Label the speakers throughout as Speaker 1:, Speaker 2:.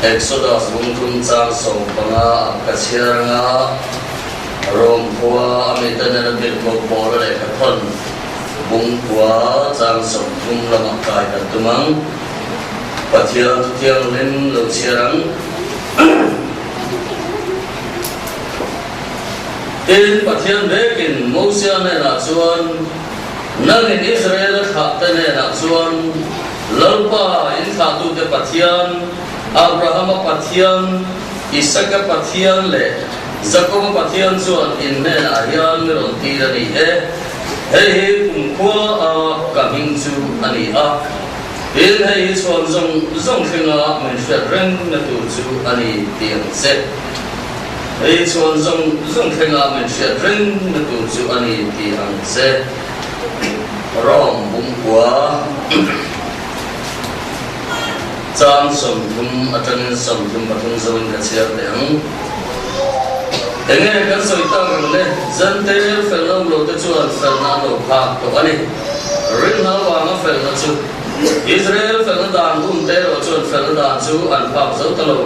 Speaker 1: Exodus bungkum chang song panga kachiranga rom phua amitana bil ko bol le kathon bung phua chang song thum lama kai ka tumang pathian tiang len lo chirang tin pathian bekin Moses ne na chuan nang in Israel tha te ne na chuan lalpa in tha tu te pathian Abraham pathian, Isaac pathian le, Jacob pathian chuan in ne arian ron ti ani hei pungkua a kaming chu ani a in hei chuan zong thinga men reng na tu chu ani tiang se hei chuan zong thinga men reng na tu chu ani tiang se rom pungkua Chan som thum atan som thum pathum zon ka chiar leang enge kan soi ta le zan te fel no lo te chuan fel na lo pha to ani rin na wa na fel na chu Israel fel na dan um te ro chuan fel na dan chu an pha zo ta lo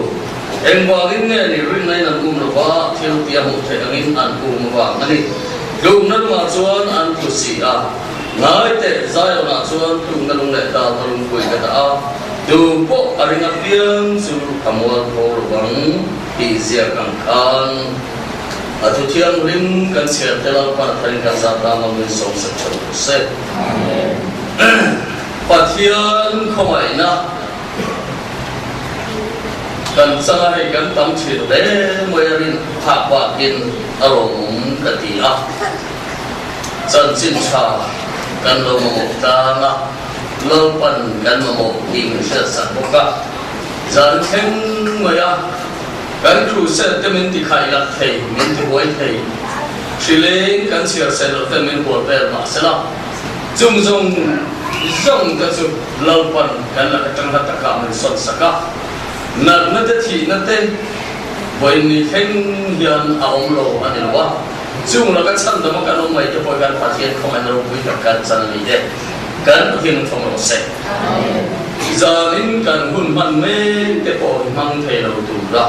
Speaker 1: eng wa in ne ni rin nai nan lo ba thil tia mu the angin an wa ani lum na ma chuan an tu si a ngai te zai na chuan lum na lung le ta lum pui ka ta a tu po aringa piang su amol ko bang izia kang kan atu tiang lim kan sia tela par thain kan sa ta ma min som sa chau se pathian khomai na kan sa hai kan tam chi de moyarin pha wa kin arom ka ti a chan chin cha kan lo mo ta na lâu phần gần một nghìn sự sản phẩm cả giờ thêm người กันครูเสร็จจะมินติใครละเทมินติบวยเทชิเลงกันเชียร์เสร็จจะมินหัวเบลมาเสละจุ่มจงก็จุเล่าปันกันละจังหวัดตะการมันสดสักนัดนั่นทีนั่นเต้วันนี้เห็นยันเอาโลอันนี้ว่าจุ่มแล้วก็ฉันแต่มากันลงไปจะพอกันพัฒนาเข้ามาในโลกวิทยาการจันนี้เด็กกันเห็นทงเราเสร็จจานินกันหุ่นมันเมย์จะพอมังเทเราดูละ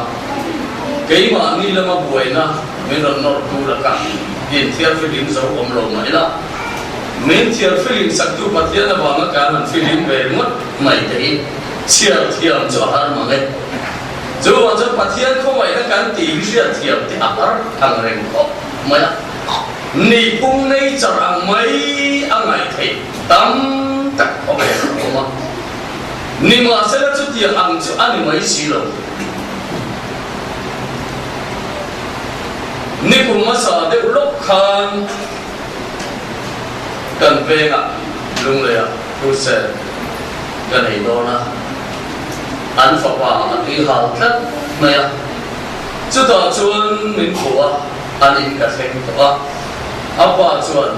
Speaker 1: เกี่ยมานี่ละมาบวยนะไม่รอนนอร์ดูละกันยินเทียบฟิลิมจะอมโลมาอีละเมนเทียบฟิลิมสักตัวพัฒนาบางการมันฟิลิมเวรหมดไม่ได้เชียร์เทียมจะหามาเลยจู่ว่าจะพัฒนาเข้าไปในการตีเชียร์เทียมที่หาทางเร่งก็ไม่ละนี่ปุ่งในจะรังไม่อะไรเทตั้มตักเอาไปเอามานี่มาเสร็จแล้วจุดที่อังจุอันนี้ไม่สิโลนี่ผมมาสอนเด็กลูกค้ากันเป็นอ่ะลุงเลยอ่ะรู้สึกกันไหนโดนนะอันฝักว่าอันที่หาทัดไหมอ่ะจุดต่อชวนมินขัวอันนี้ก็เซ็งตัวอัปว่าชวน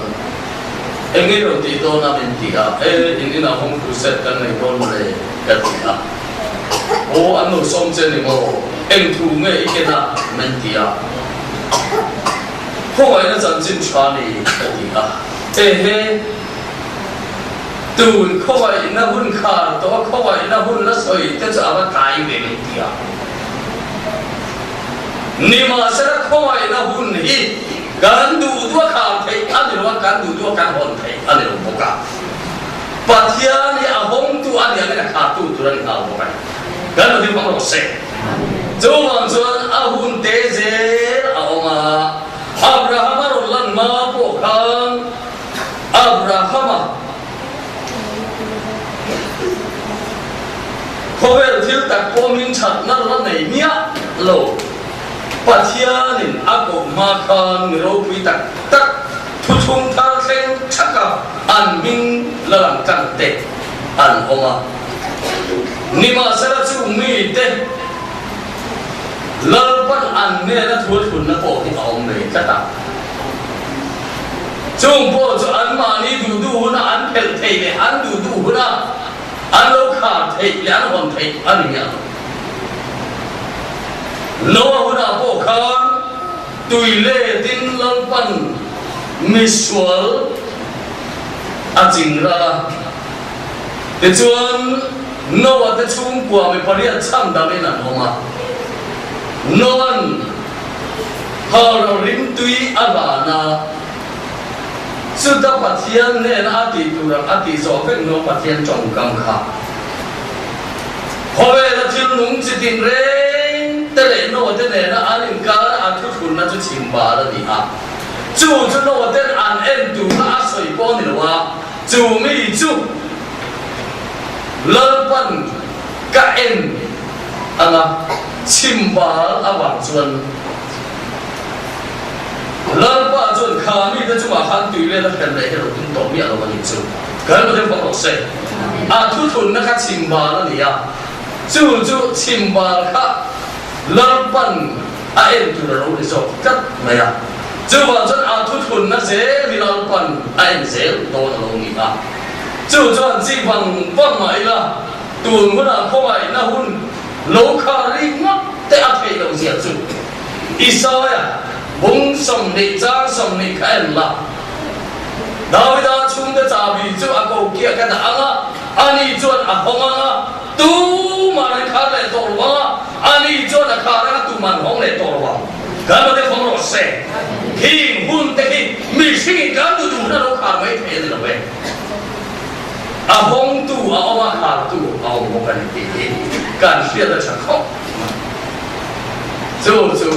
Speaker 1: เอ็งนี่เราตีโดนนะมินตีอ่ะอินนี่นะผมรู้สึกกันไหนโดนมาเลยกันตีอ่ะโอ้อันนู้นสมเจนี่โม่เอ็งถูกไหมอีกนะมินตีอ่ะพวกไอ้นั่นจันจินชานี่กันตีอ่ะตูนเข้าไปนั่งหุ่นขาดตัวเข้าไปนั่งหุ่นแล้วสวยแต่จะเอามาตายเองทีอ่ะนี่มาเสร็จเข้าไปนั่งหุ่นนี่การดูตัวขาดเทอันนี้ว่าการดูตัวการหอนเทอันนี้เราบอกกันปัจจัยนี่อาหงตัวอันนี้ไม่ขาดตัวนี้เอาบอกกันการดูที่ฟังเราเสร็จจงวันส่วนอาหุ่นเตเจเอามาอับราฮัมรุลลันมาพวกเขาอับราฮัมเขาเป็นที่ตัดความมินชัดนั่นละไหนเนี่ยโลปัจจัยนี่อากูมาคันเราพิตักทุกๆท่าเส้นชักกับอันมินละหลังกันเตะอันออกมานี่มาเสร็จจู่มีเตะแล้วปันอันเนี่ยนะทุนนะพวกที่เอาเลยจะตัดจงพวกจะอันมานี่ดูนะอันเพลเทเนี่ยอันดูนะอันโลขาเทยันวันเทอันนี้โน้ตนะพวกเขาตุยเล่ดินลันปันมิสวลอาจิงระแต่จวนโน้ตจะชุ่มกว่าไม่พอดีช่างดำไม่นานออกมาโน้ตฮาร์ริมตุยอาบานาสุดท้ายปัจจัยเนี่ยนะอดีตตัวเราอดีตสอบเป็นโน้ตปัจจัยจงกำขาพอเวลาที่ลุงจิตินเร่งแต่เลยโน้ตเนี่ยนะอันนี้การอันทุนน่าจะชิมบาร์นี่ฮะจู่โน้ตเนี่ยอันเอ็นดูน่าสวยป้อนนี่ว่าจู่ไม่จู่เลิกปันก็เอ็นอันน่ะชิมบาร์อาวังส่วนเลิกว่าจนขามีแต่จุมาขันตุยเลยแล้วกันเลยให้เราตุ้งต่อมีอะไรมาหนิจู่กันไม่ได้ฟังเราเสอาทุนนะครับชิมบาร์นี่อ่ะจู่ชิมบาร์ค่ะเลิกปันเอ็นตุเราได้จบจัดไหมอ่ะจู่ว่าจนทุนนะเสียที่เลิกปันเอ็นเสียโดนเราหนิอ่ะจู่จนจีบังปังไหมล่ะตัวมันอ่ะเข้าไปนะหุ่นโลคาริมัดแต่อาเทเราเสียจู่อิสระ บงสมนิจาสมนิแค่ละดาวิดาชุมเดจาบีจูอากูเกียกันอ่ะอันนี้จวนอ่ะของอ่ะตูมันข้าเลยตัวว่าอันนี้จวนอ่ะข้าเลยตูมันของเลยตัวว่าการมาเดี๋ยวของเราเสกหิ้งหุ่นเด็กมีสิ่งการดูนะเราขาดไม่เท่เลยเว้ยอ่ะของตูเอามาขาดตูเอาโมกันดีการเสียแต่ฉันเขาจู่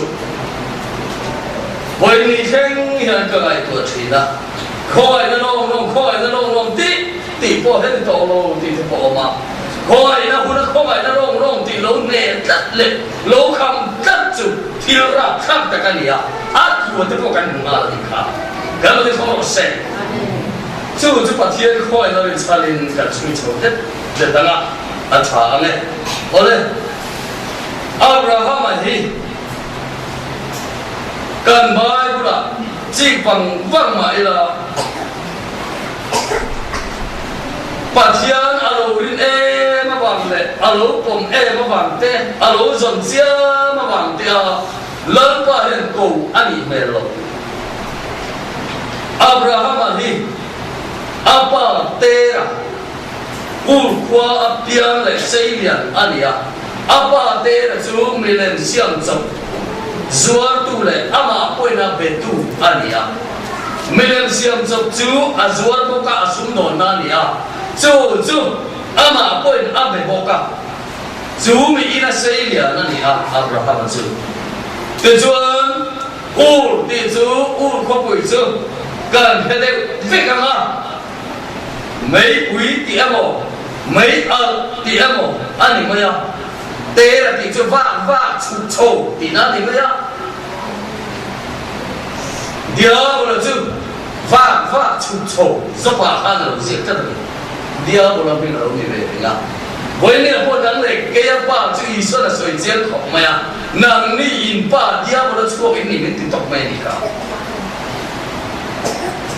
Speaker 1: วันนี้เช่นยังก็ไอ้ตัวชีนะคอยนั่งคอยนั่งตีพอให้โตโลตีพอมาคอยนะคุณคอยนั่งตีโลเนตัดเล็บโลคำตัดจุดที่รักข้ามตะกันเนี่ยอาตัวที่พวกกันมาดีค่ะกันมาที่เขาบอกเสกจู่ปัจจัยคอยนั่งชาลินกันช่วยชดเด็ดดังอ่ะอาชาเนี่ยโอ้เลยอับราฮัมที่ กันไม่บุระจีบังวังมาอีละปัจจัยอารมณ์รินมาบังเลยอารมณ์ผมมาบังเตะอารมณ์สนเสียมาบังเตะเลิกไปเห็นกูอันนี้ไม่หรอกอับราฮัมอันนี้อัปาเตระกูขวาอับยันเลยเสียนอันนี้อัปาเตระจูมิเลนเสียงจบZuar tu le ama apa nak betu ania. Milen siam jop tu azuar boka asum dona nia. Tu ama apa nak abe boka. Tu mi ina selia nia Abraham tu. Tujuan ur kau pui tu kan hede vekanga. Mei pui tiamo, mei al tiamo ani maya. Tera ti cho va chu cho ti na ti ya dia bola chu va chu cho so pa khan lo si ta dia bola pin lo ni le ya voi ni po dang le ke ya pa chu i so la so jian kho ma ya nang ni in pa dia bola chu in ni min ti tok mai ni ka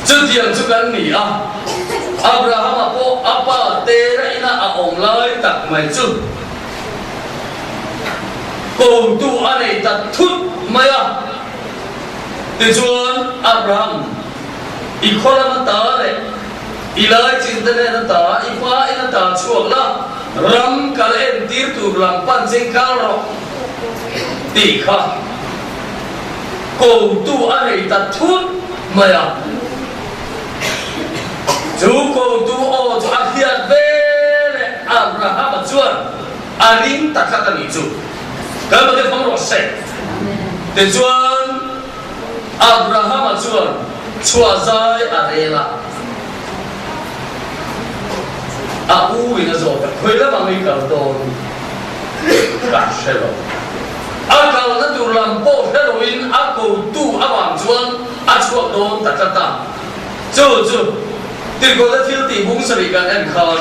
Speaker 1: chu dia chu kan ni Abraham po apa tera ina a ong lai tak mai chu cầu tu anh ấy ta thút maya từ chuan Abraham ikhola ta le ilai cinta ne ta ifa ina ta chuak la ram kal en tir tu ram pan sing kal ro ti kha cầu tu anh ấy ta thút maya chú cầu tu o chu akhiat ve le Abraham chuan arin takatan itu kalau kita faham rasa, tujuan Abraham tujuan cuazai adalah aku ini zoga, kira bangi kalau kasih lo. Akal nanti lampau heroin aku tu abang tujuan aku don tak kata, jujur, tidak ada timbung serikan engkau,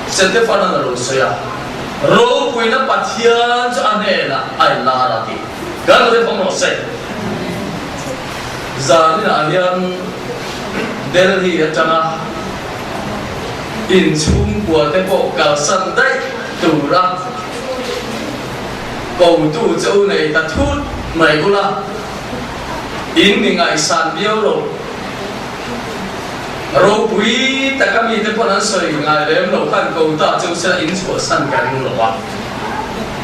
Speaker 1: setiap orang harus saya. Roh puina patian cho anela ai la lagi. Kalau dia pemrosek, zani alian Delhi atana inchung buat tempo kau sandai turah kau tu jauh ni tak tut mai gula ini ngai san dia lo. Roh pui tak kami itu pun ansoi ngai lem lo kan kau tak jauh sila insuh san karing lo ah.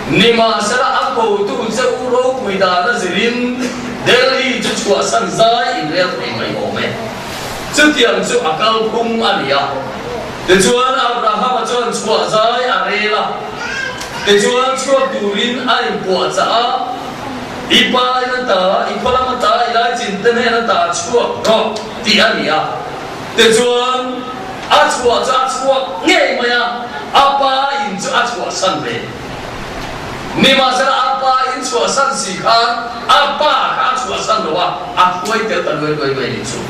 Speaker 1: Nima sila aku tu jauh roh pui dah nazirin Delhi jauh san zai ini yang mai ome. Setiap jauh akal kum alia. Tujuan Abraham tujuan jauh zai arela. Tujuan jauh turin ai buat sah. Ipa ina mata ilai cinta ina ta jauh roh tiada dia. Tujuan acua ngai maya apa inju acua sanbe ni masalah apa inju san sikan apa acua san doa aku itu tanwai inju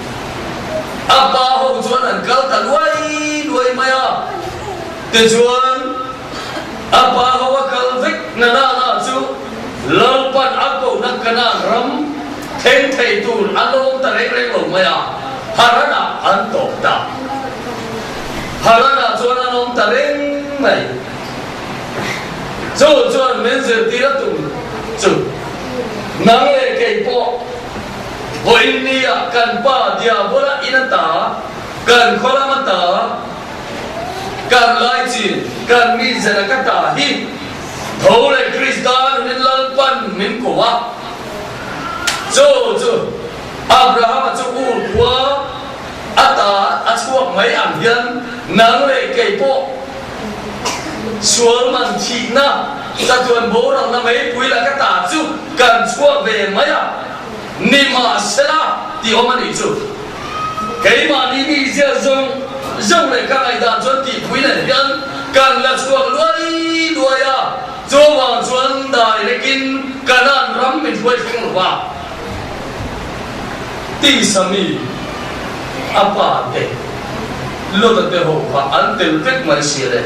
Speaker 1: apa hujuan engkau tanwai maya tujuan apa hawa kalvik nana ju lalpan aku nak kena ram theng tu along tarik lo maya harana antok ta harana chuan anom tareng mai chuan menzel tira tu chu nang le kei po voinia kan pa dia bola inata kan khola mata kan lai chi kan mi zena kata hi thole kristan nin lalpan min ko wa chu Abraham chu kwa ata achuak mai am hian nang le kei po sual man thi na ta tuan bo rang na mai pui la ka ta chu kan chuak ve mai a ni ma sela ti omani chu kei ma ni ni sia zong le ka ai da chuan ti pui le hian kan la chuak luai a chu wang chuan dai le kin kanan ram min huai thing wa ti sami apa te lo ta te ho pa an tel tek mai si le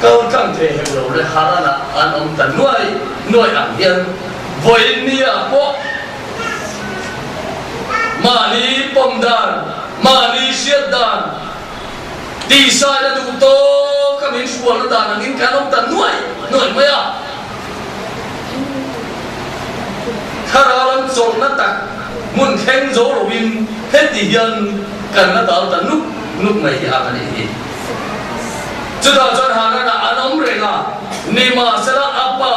Speaker 1: kau kan te he lo le harana an om ta nuai am hian voi nia po mani pomdan mani siadan di sa du to kamin sual dan angin kanom tan nuai maya kharalan sol na tak mun kheng zo robin hết di hian kan na dal tan nuk mai hi akani chuda chon hana na anom renga nima sala apa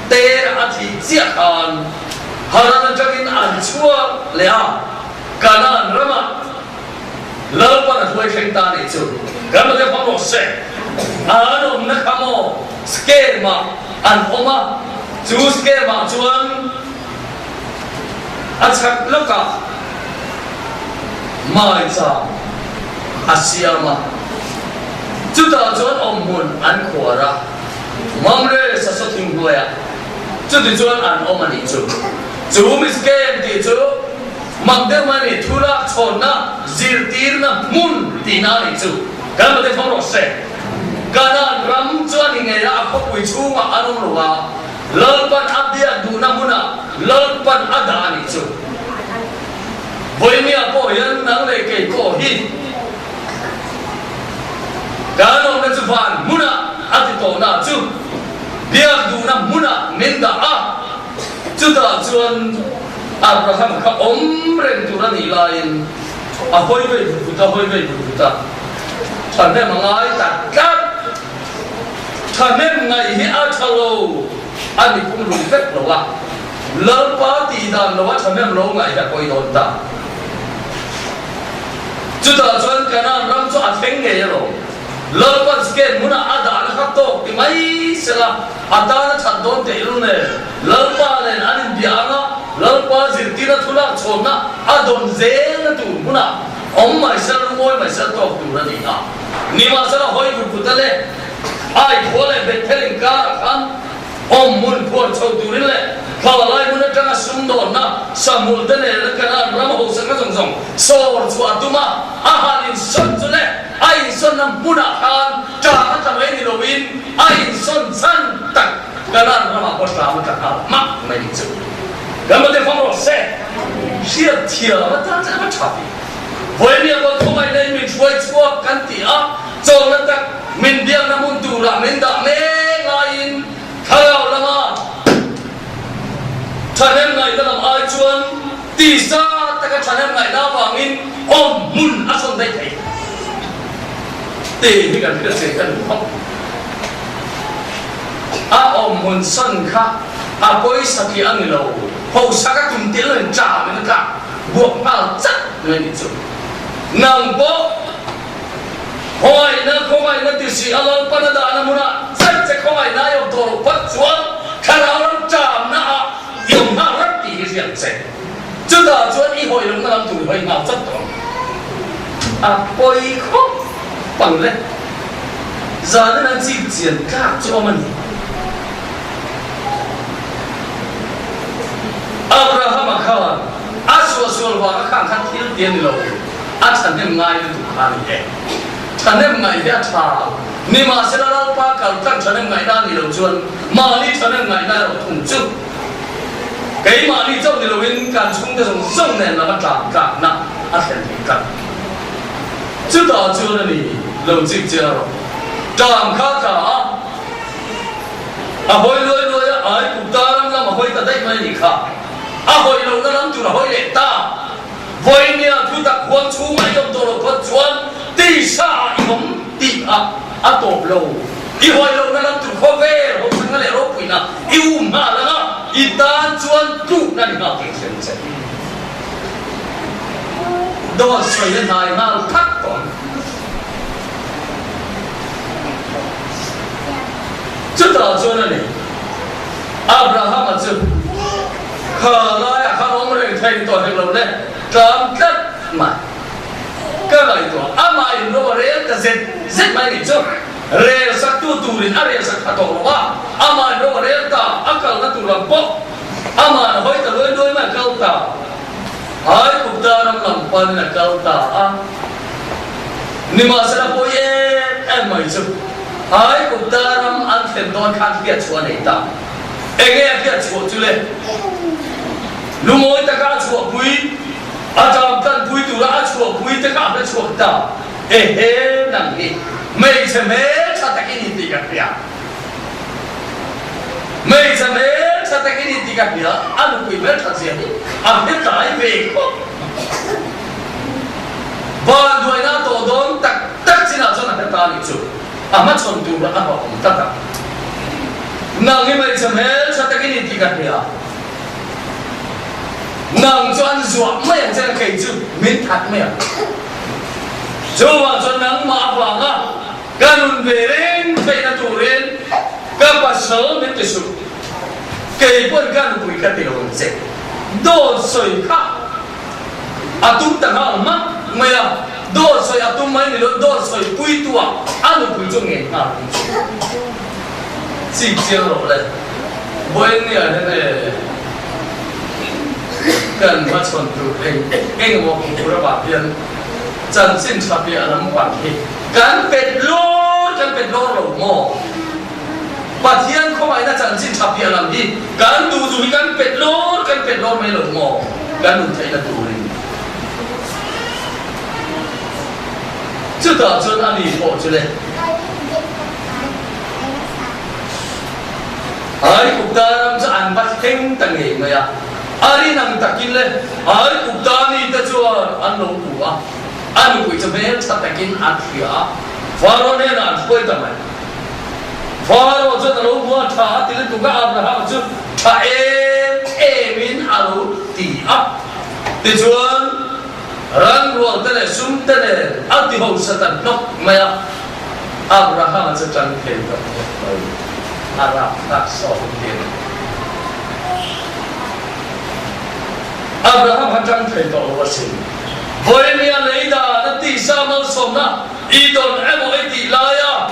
Speaker 1: ter athi chia khan harana jakin an chua lea kanan rama lalpa na thoi kheng ta ni chu gamma de pamo se anom na khamo scale ma an oma chu scale ma chuan achak loka mai cha asiama chuta chuan omun an khwara mamre sa sa thing hoya chuti chuan an omani chu misken ti chu magde mani thula chona zirtir na mun tinani chu kan de phong ro se kana ram chuan nge ra ko pui chu ma anum rowa lalpan abia du na muna lalpan adani chu boimia po yan nang le ke ko hi kano na chuan muna ati to na chu biak du na muna minda a chuta chuan Abraham ka omren turan ilain ahoy ve buta thane mangai takat thane ngai hi a thalo ani kum lu vet lo wa lalpa ti dan lo wa thane lo ngai da koi don ta chuta chuan kana ram chu a theng nge lo lalpa ske muna ada na khato ti mai sela adana chandon te ilune lalpa len anin bianga lalpa zirtina thula chona adon zel tu muna mai sel moi mai sel tok tu rani ha ni ma sala hoi bu putale ai khole betheling ka khan mun phor chau tu rile khalai muna tanga sumdo na samul dane kana ram ho sanga jong sor chu atuma ahalin son chule ai son nam muna khan cha ta mai ni lovin ai son san tak kana rama ko ta ma ta ma mai ni chu gamma de phong ro se shia tia ma ta ma chapi voi mi ko ko mai nei mi choi chua kan ti a chong na tak min biang na mun tu ra min da me ngain khao lama thanem ngai da lam ai chuan ti sa ta ka thanem ngai da wangin mun ason dai thai te ni kan ka se kan phong a mun san kha a poi saki ang lo ho saka tum te len cha men ka buộc mal chat ngai ni chu nang bo hoi na ko mai na ti si alal panada na muna chat che ko mai na yo to pat chuan kharalam cham na yong na rat ti hi sian che chu da chuan I hoi long na lam tu hoi ngao chat to a poi kho pang le za na chi chian ka cho man Abraham khan aswa wa khan thil tien lo a thanem ngai tu khan ye thanem ngai ya tha ni ma selal pa kal tan thanem ngai da ni lo chuan ma ni thanem ngai da lo thung chu cái ma ni chau ni lo in kan chung de song nen la ma ta ka na a thlen ti ka chu da chu na ni lo chi cha ro tam kha ka a hoi loi ai ku ta ram la ma hoi ta dai mai ni kha a hoi lo na lam tu la hoi le ta voi nia thu tak huang chu mai yom to lo pat chuan ti sa I hom ti a top lo I hoi lo na lam tu kho ve ho sang le ro pui na I ma la na I tan chuan tu na ni nga ke sen se do soi le nai na thak ton chu ta chuan na ni Abraham a chu khala ya kha om re thai to he lo le tam kat ma ka lai to ama in no re ta zet mai ni chu re sak tu rin are sak to wa ama no re ta akal na tu ram po ama hoi ta loi ma kal ta ai ku ta ram lam pan na kal ta a ni ma sa po ye mai chu ai ku ta ram an them don khan pia chuan nei ta ege kia chuột chú lên lu môi ta cả chuột bụi chạm tan bụi tu ra chuột bụi ta cả là chuột ta nang đi mấy chấm mấy cha ta cái gì thì cái gì mấy chấm mấy cha ta cái gì thì cái gì anh bụi mấy cha gì anh biết cái về và đôi na tổ đón tắc chỉ là cho nó ta lịch sử mà chọn tu là anh học tắc nàng ấy mấy chấm hết sao ta cái gì thì cái gì nàng cho anh ruộng mấy anh chơi cái gì miếng thạch mấy à cho vào cho nàng mà vàng á cái nón về lên cái nó tủ lên cái bà sớ miếng cái sụp cái bọn cái nó bụi cái tiền luôn sẽ đổ sôi khác tung tang hang mak maya do soi atum mai ni do soi pui tua anu pui jo nge ha si chiang lo le boy ni a ne kan ma chon tu eng wo ku ra ba pian chan sin cha pi alam pan hi kan pet lo lo mo pa thian kho mai na chan sin cha pi alam hi kan tu du kan pet lo mai lo mo kan nu thai na tu ri这打针啊，你跑出来。cuộc đời làm cho anh bắt khen tầng nghề mà ya, ari nang takin le, cuộc đời ni ta cho anh nấu bùa, anh nấu cho mấy cha takin ăn khía, pharo nên ăn phơi tầm này, pharo cho ta nấu bùa thà thì lên tụi các Abraham cho thà min alo tì ấp, thì chuan rang ruột tên này sum tên này ăn thì hậu satan nóc mày Abraham sẽ chẳng khen được Arab tak so khen Abraham chẳng khen được là gì với nia lấy đà nó tì sa mau sôm na idon em ơi tì lai à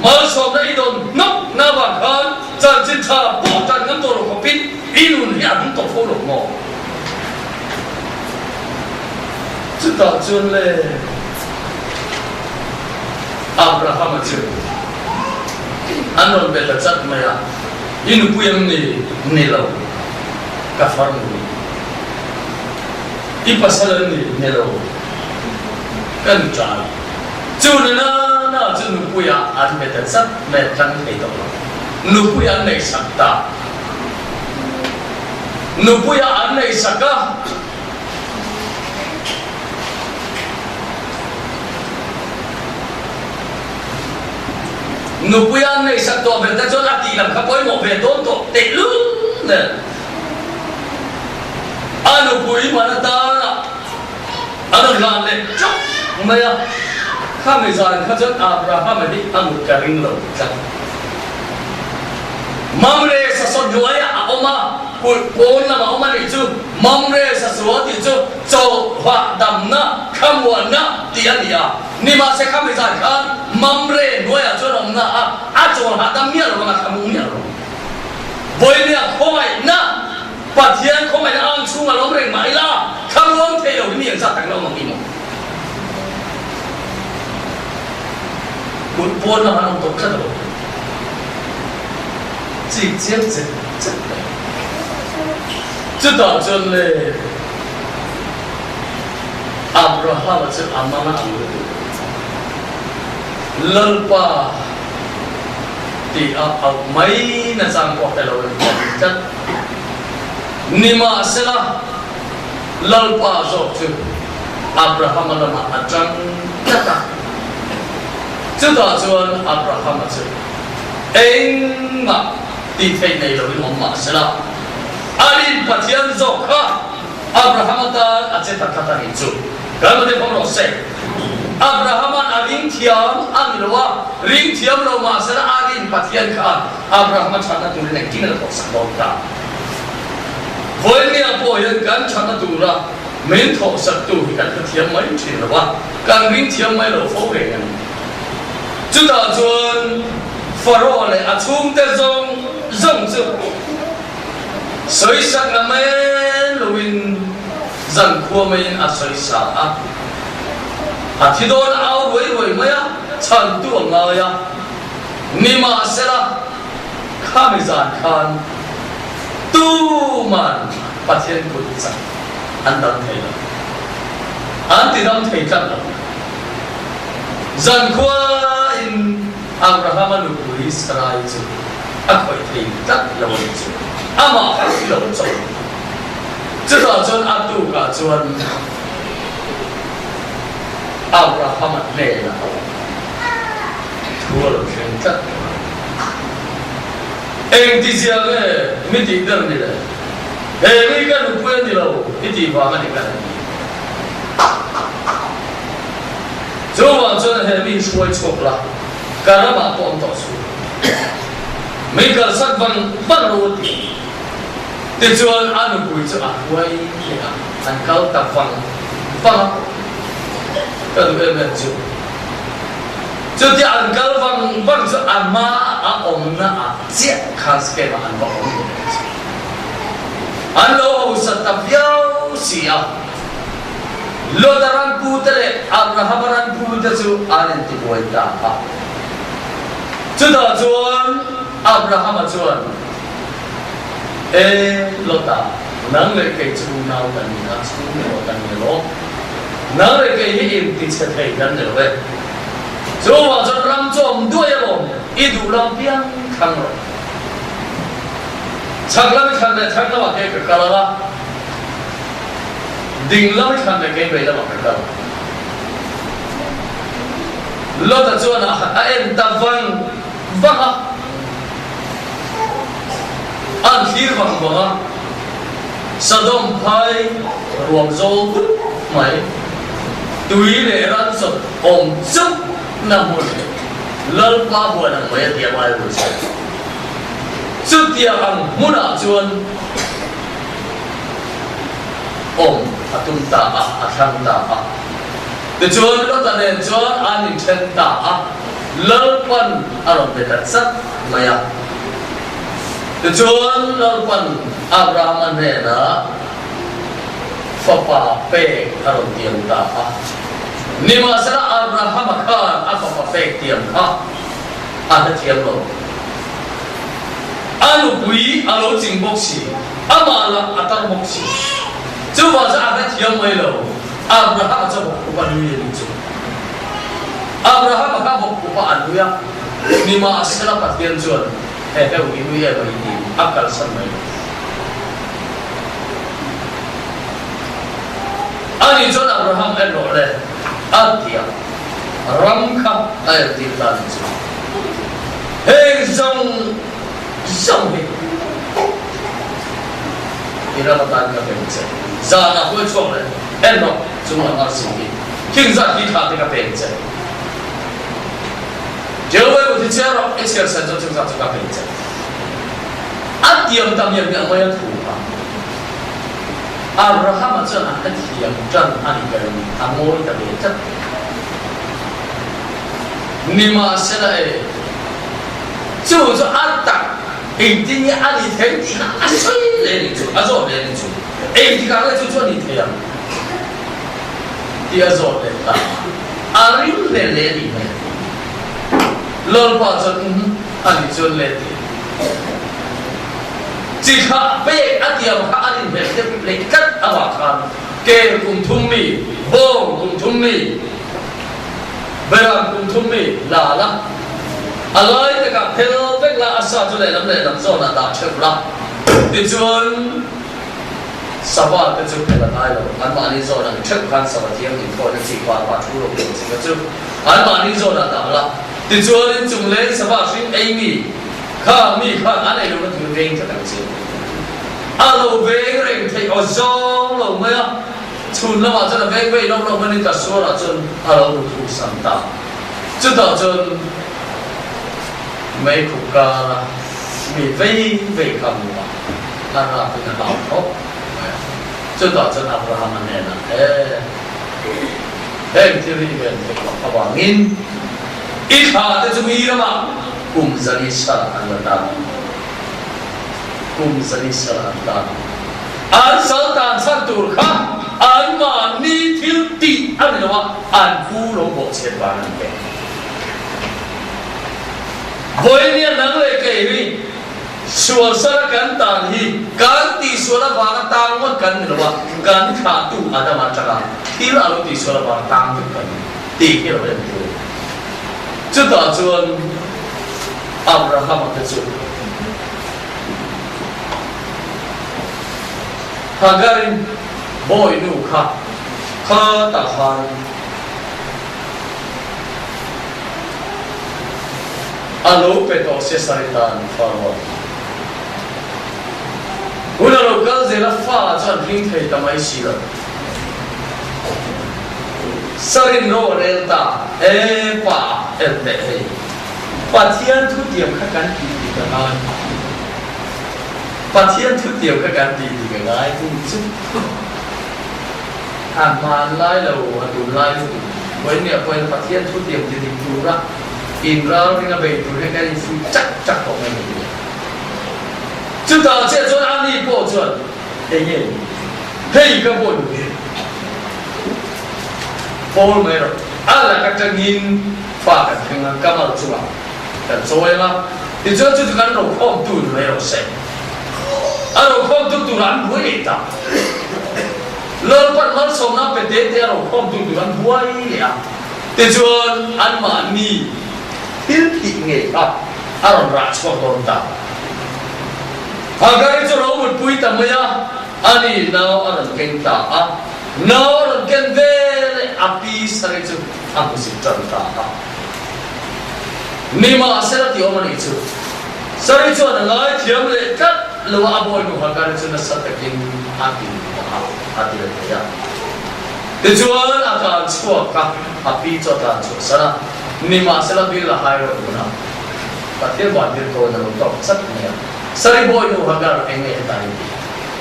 Speaker 1: mau sôm na idon nóc na bạc hơn chẳng chỉ thà bỏ chẳng ngắm tổ lộc pin inun hiển tổ phô lộc mỏ chúng ta chuyên lệ Abraham chứ anh nói về là chắc mày à inu puyang ni lâu cả farm ni ipasalan ni lâu kan cha chu na chu nu puya an về là chắc mẹ trăng thấy đâu nu puya này sắc ta nu puya an này sắc à nụ bùi ăn này sắp tổ về ta cho là tỷ làm khắp bối một về tốn tổ tệ lắm nè ăn nụ bùi mà nó ta ăn nó làm lên chốc mày à khá người già khá chân Abraham mà đi ăn một cái ring lẩu chắc mamre sa son đuôi à oma bốn là mà oma đi chứ mamre sa số thì chứ cho hoa đầm na khăm hoàn na tiền đi à ni mà sẽ khăm người già khan mamre đuôi à cho ông na cho hoa đầm miếng rồi mà khăm miếng rồi với nè khôi na bát thiên khôi na ăn chung mà lông rèn mãi la khăm lông thế rồi miếng sao tăng lông mà im bốn là mà ông tốt hơn rồi chỉ chiếc chứ đó chân lệ Abraham chứ amana lalpa thì mấy na sang qua cái lối chất nima sẽ là lalpa rồi chứ Abraham là mà trăng chất à chứ đó chân Abraham chứ anh mà đi thấy này rồi ông mà sẽ là Alin patian zokha Abraham ta ache takata ni chu kalau dia pun rosek Abraham alin thiam amilowa ring thiam lo ma sẽ là alin patian khan Abraham chana tu ne kin lo sak lo ta voi ni apo yan kan chana tu ra men tho sak tu kan thiam mai chin lo wa kan ring thiam mai lo fo re ngan chu ta chuan Pharaoh này chung te zong chu soi sak na men luin zan khua men soi sa thi don ao roi maya chan tu nga ya ni ma sera kha me zan khan tu man pathian kun cha an dam thei lo an ti dam thei kan lo zan khwa in Abraham lu pui Sarai chu a khoi thei tat lo chu ama lo chu chu da chon a tu ka chuan Abraham ne la thua lo chen tat em ti sia le mi ti dar ni le mi ka lu pui ni lo ti ba ma ni ka chu wa chon he mi shuai chok la karama pom to su mi ka sak van ro ti te chuan anu pui chu a huai ni a an kal ta fang ka du em chu chu ti an kal vang chu ama a om na a che khas ke ma an ba om ni an lo sa ta piao si a lo daran pu tele Abraham ran pu te chu an ti boi ta a chu da chuan Abraham chuan lo ta nang le ke chu nau kan ni a chu lo kan ni lo nang le ke hi im ti che thei kan ni lo chu wa chu ram chom duai lo i du lam piang khang lo chak lam khan le thak la ke ka la ding lam khan le ke be la ka ka lo ta chuan a en ta vang an thir vang Sodom phai ruộng zo mai tùy để ran sập ôm chúc năm một lơ ba buổi là mấy tiệm ai buổi sáng chút tiệm ăn muốn ăn chuan ôm tung ta thang ta để chuan nó ta nên chuan ăn những chân ta lơ pan ăn để đặt sắt mày à để chuan lơ pan Abraham anh này đó Papa pe aron tiam ta ni ma sara Abraham khan a papa pe tiam a tiam lo anu bui alo jing boxi ama la atar boxi chu ba sa a tiam mai lo Abraham cha bok pa ni ni chu Abraham ka bok pa anu ya ni ma sara pathian chuan he wi ni ya ba ni akal san mai ani John Abraham en lo le atia ram kha ai ti tan chu he zong he ira ma tan ka pe che za na ho chok le en lo chu ma ar si ki king za ki tha te ka pe che je we ko ti che ro exer sa cho chu za ka pe che atiam tam yam ma ya thu Abraham chuan a thiam tan ani ka ni amoi ta be chat nima sela chu atta tin ya ani thei ti a soi le ni chu a zo le ni chu ti ka le chu ni thiam ti a zo le ta a rin le ni me lol pa chuan ani chuan le ti chỉ khá bê á tiệm khá anh về cái lấy cắt á bà khan kê cùng thung mì bô cùng thung mì bê làm cùng thung mì là lắm à lời tất cả theo vết là asa cho lệ làm do là đã chụp lắm đi chuan sao ba cái chụp cái là ai rồi anh bạn đi rồi là chụp khăn sao mà thiêng thì thôi nó chỉ qua thu lục được chỉ có chụp anh bạn đi rồi là đã lắm đi chuan đến chung lên sao ba xin Amy khá mi khá anh ấy lúc nó thường rèn cho thằng chị alo về rèn thì ở trong lâu mấy á chun nó mà cho là về lâu lâu mới nên cả số là chun alo thu sang ta chứ tao chun mấy cuộc ca mi về cầm mà anh là cái nào đó chứ tao chun Abraham anh này nè em thì đi về thì có bảo nghìn ít hà thì chúng mi mà zali salatan zali salatan an saltan santur kha an ma ni thil ti an lo an pu lo bo che ba nan ke voi ni nang le ke wi sual sara kan tan hi kan ti suala ba tang mon kan ni wa kan kha tu ada ma chaka ti la lo ti suala ba tang tu kan ti ke lo le tu chu ta chuan Abraham ta chu Hagarin boy nu kha ta khan alo pe to se saritan farwa una local zela fa chan ring thei tamai sila sarin no relta e pa elde hei pathian thu tiam kha kan ti ka ngai pathian thu tiam kha kan ti ka ngai tu chu man lai lo tu lai tu với niệm quên pathian thu tiam ti tu ra in ra cái về tu cái phu chắc chắc của mình chúng ta sẽ cho anh đi bộ chuẩn thế nhỉ hey cái bộ bộ mấy rồi anh là các trang nhìn pha cái thằng cam ở chỗ nào cái chỗ ấy mà thì cho chúng ta nó không tu mấy rồi sẽ anh nó không tu anh vui đấy ta lớn bắt lớn sống nó phải thế nó không tu anh vui à thì cho anh mà ni hiếu thị nghệ aron rach ko tonta agar itu ro mut pui tamaya ani now aron kenta now aron kenve api sare chu aku sitanta nima asera ti oman itu sare chu na ngai thiam le kat lo aboy no agar chu na satakin api ati le ya te chuan aka chuaka api chota chu sara nima sela bil la hai ro na patir ba dir ko na to sat ne sari boy no hagar enge tai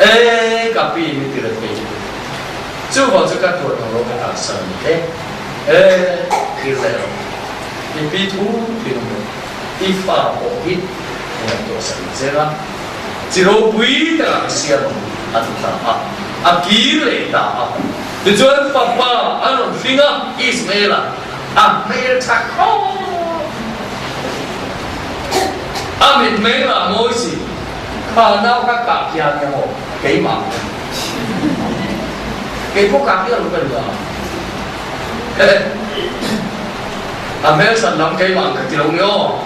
Speaker 1: e kapi mi tir te chu ba chu ka to no ro ka san te e kirlero ni pi tu ti no i fa o hit ne to san zera zero bui ta sia no atuta a kirle ta de chuan papa anon finga ismaila Amir Takho Amir mấy là mối gì khả nào các cặp nhà nhà họ cái mạng cái phúc cặp kia lúc bây giờ Amir sản lắm cái mạng cái tiếng nhau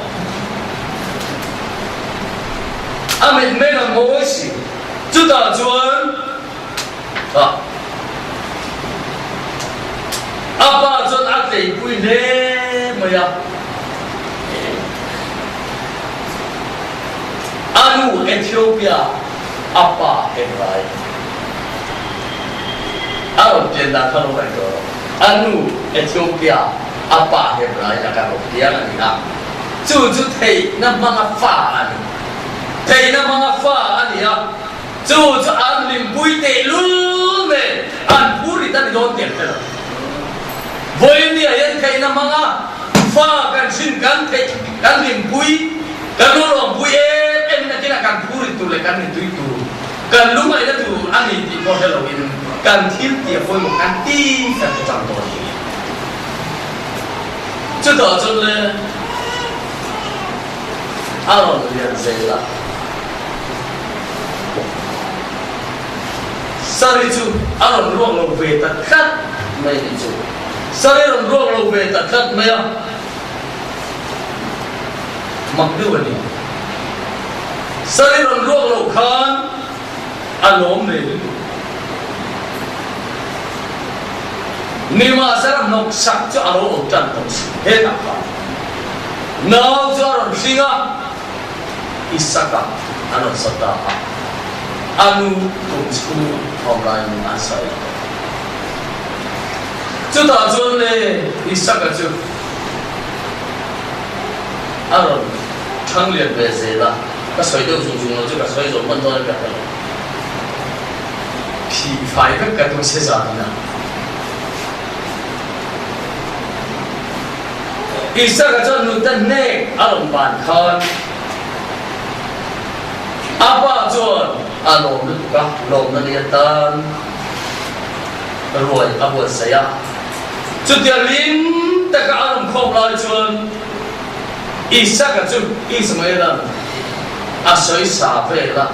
Speaker 1: Amir mấy là mối gì chúng ta chuẩn apa zon ate pui ne maya anu Ethiopia apa Hebrai anu jenda kalau itu anu Ethiopia apa Hebrai nak kalau dia nanti nak cucu thei nama ngafa ani thei nama ngafa ani ya cucu an lim pui te lul me an puri tadi don tiap tu với nia yên thấy na manga pha kan sin kan thấy kan lim bui kan lo long bui em na kina kan puri tu le kan tu tu kan lu mai na tu ani ti ko hello in kan thil ti foi một kan ti kan chang to ni chu to chu le alo lian zela sari chu alo ruang lo ve ta khat mai ni chu sari ron ruang lo ve ta khat mai a mak du ni sari ron ruang lo khan alom ne nima saram nok sak chu alo om chan tom he ta kha now chu ron singa isaka anon sata anu tung chu online asai chu ta chuan le isaka chu aron thang lian ve zela ka soi deu chung chung lo chu ka soi zo man do ka ta phi phai ka tu se za na isaka chuan nu tan ne aron ban khan apa chuan alom lu ka lom na ni tan rồi abu saya chu dia lin ta ka alom khom lai chuan isaka chu ismaila soi sa về là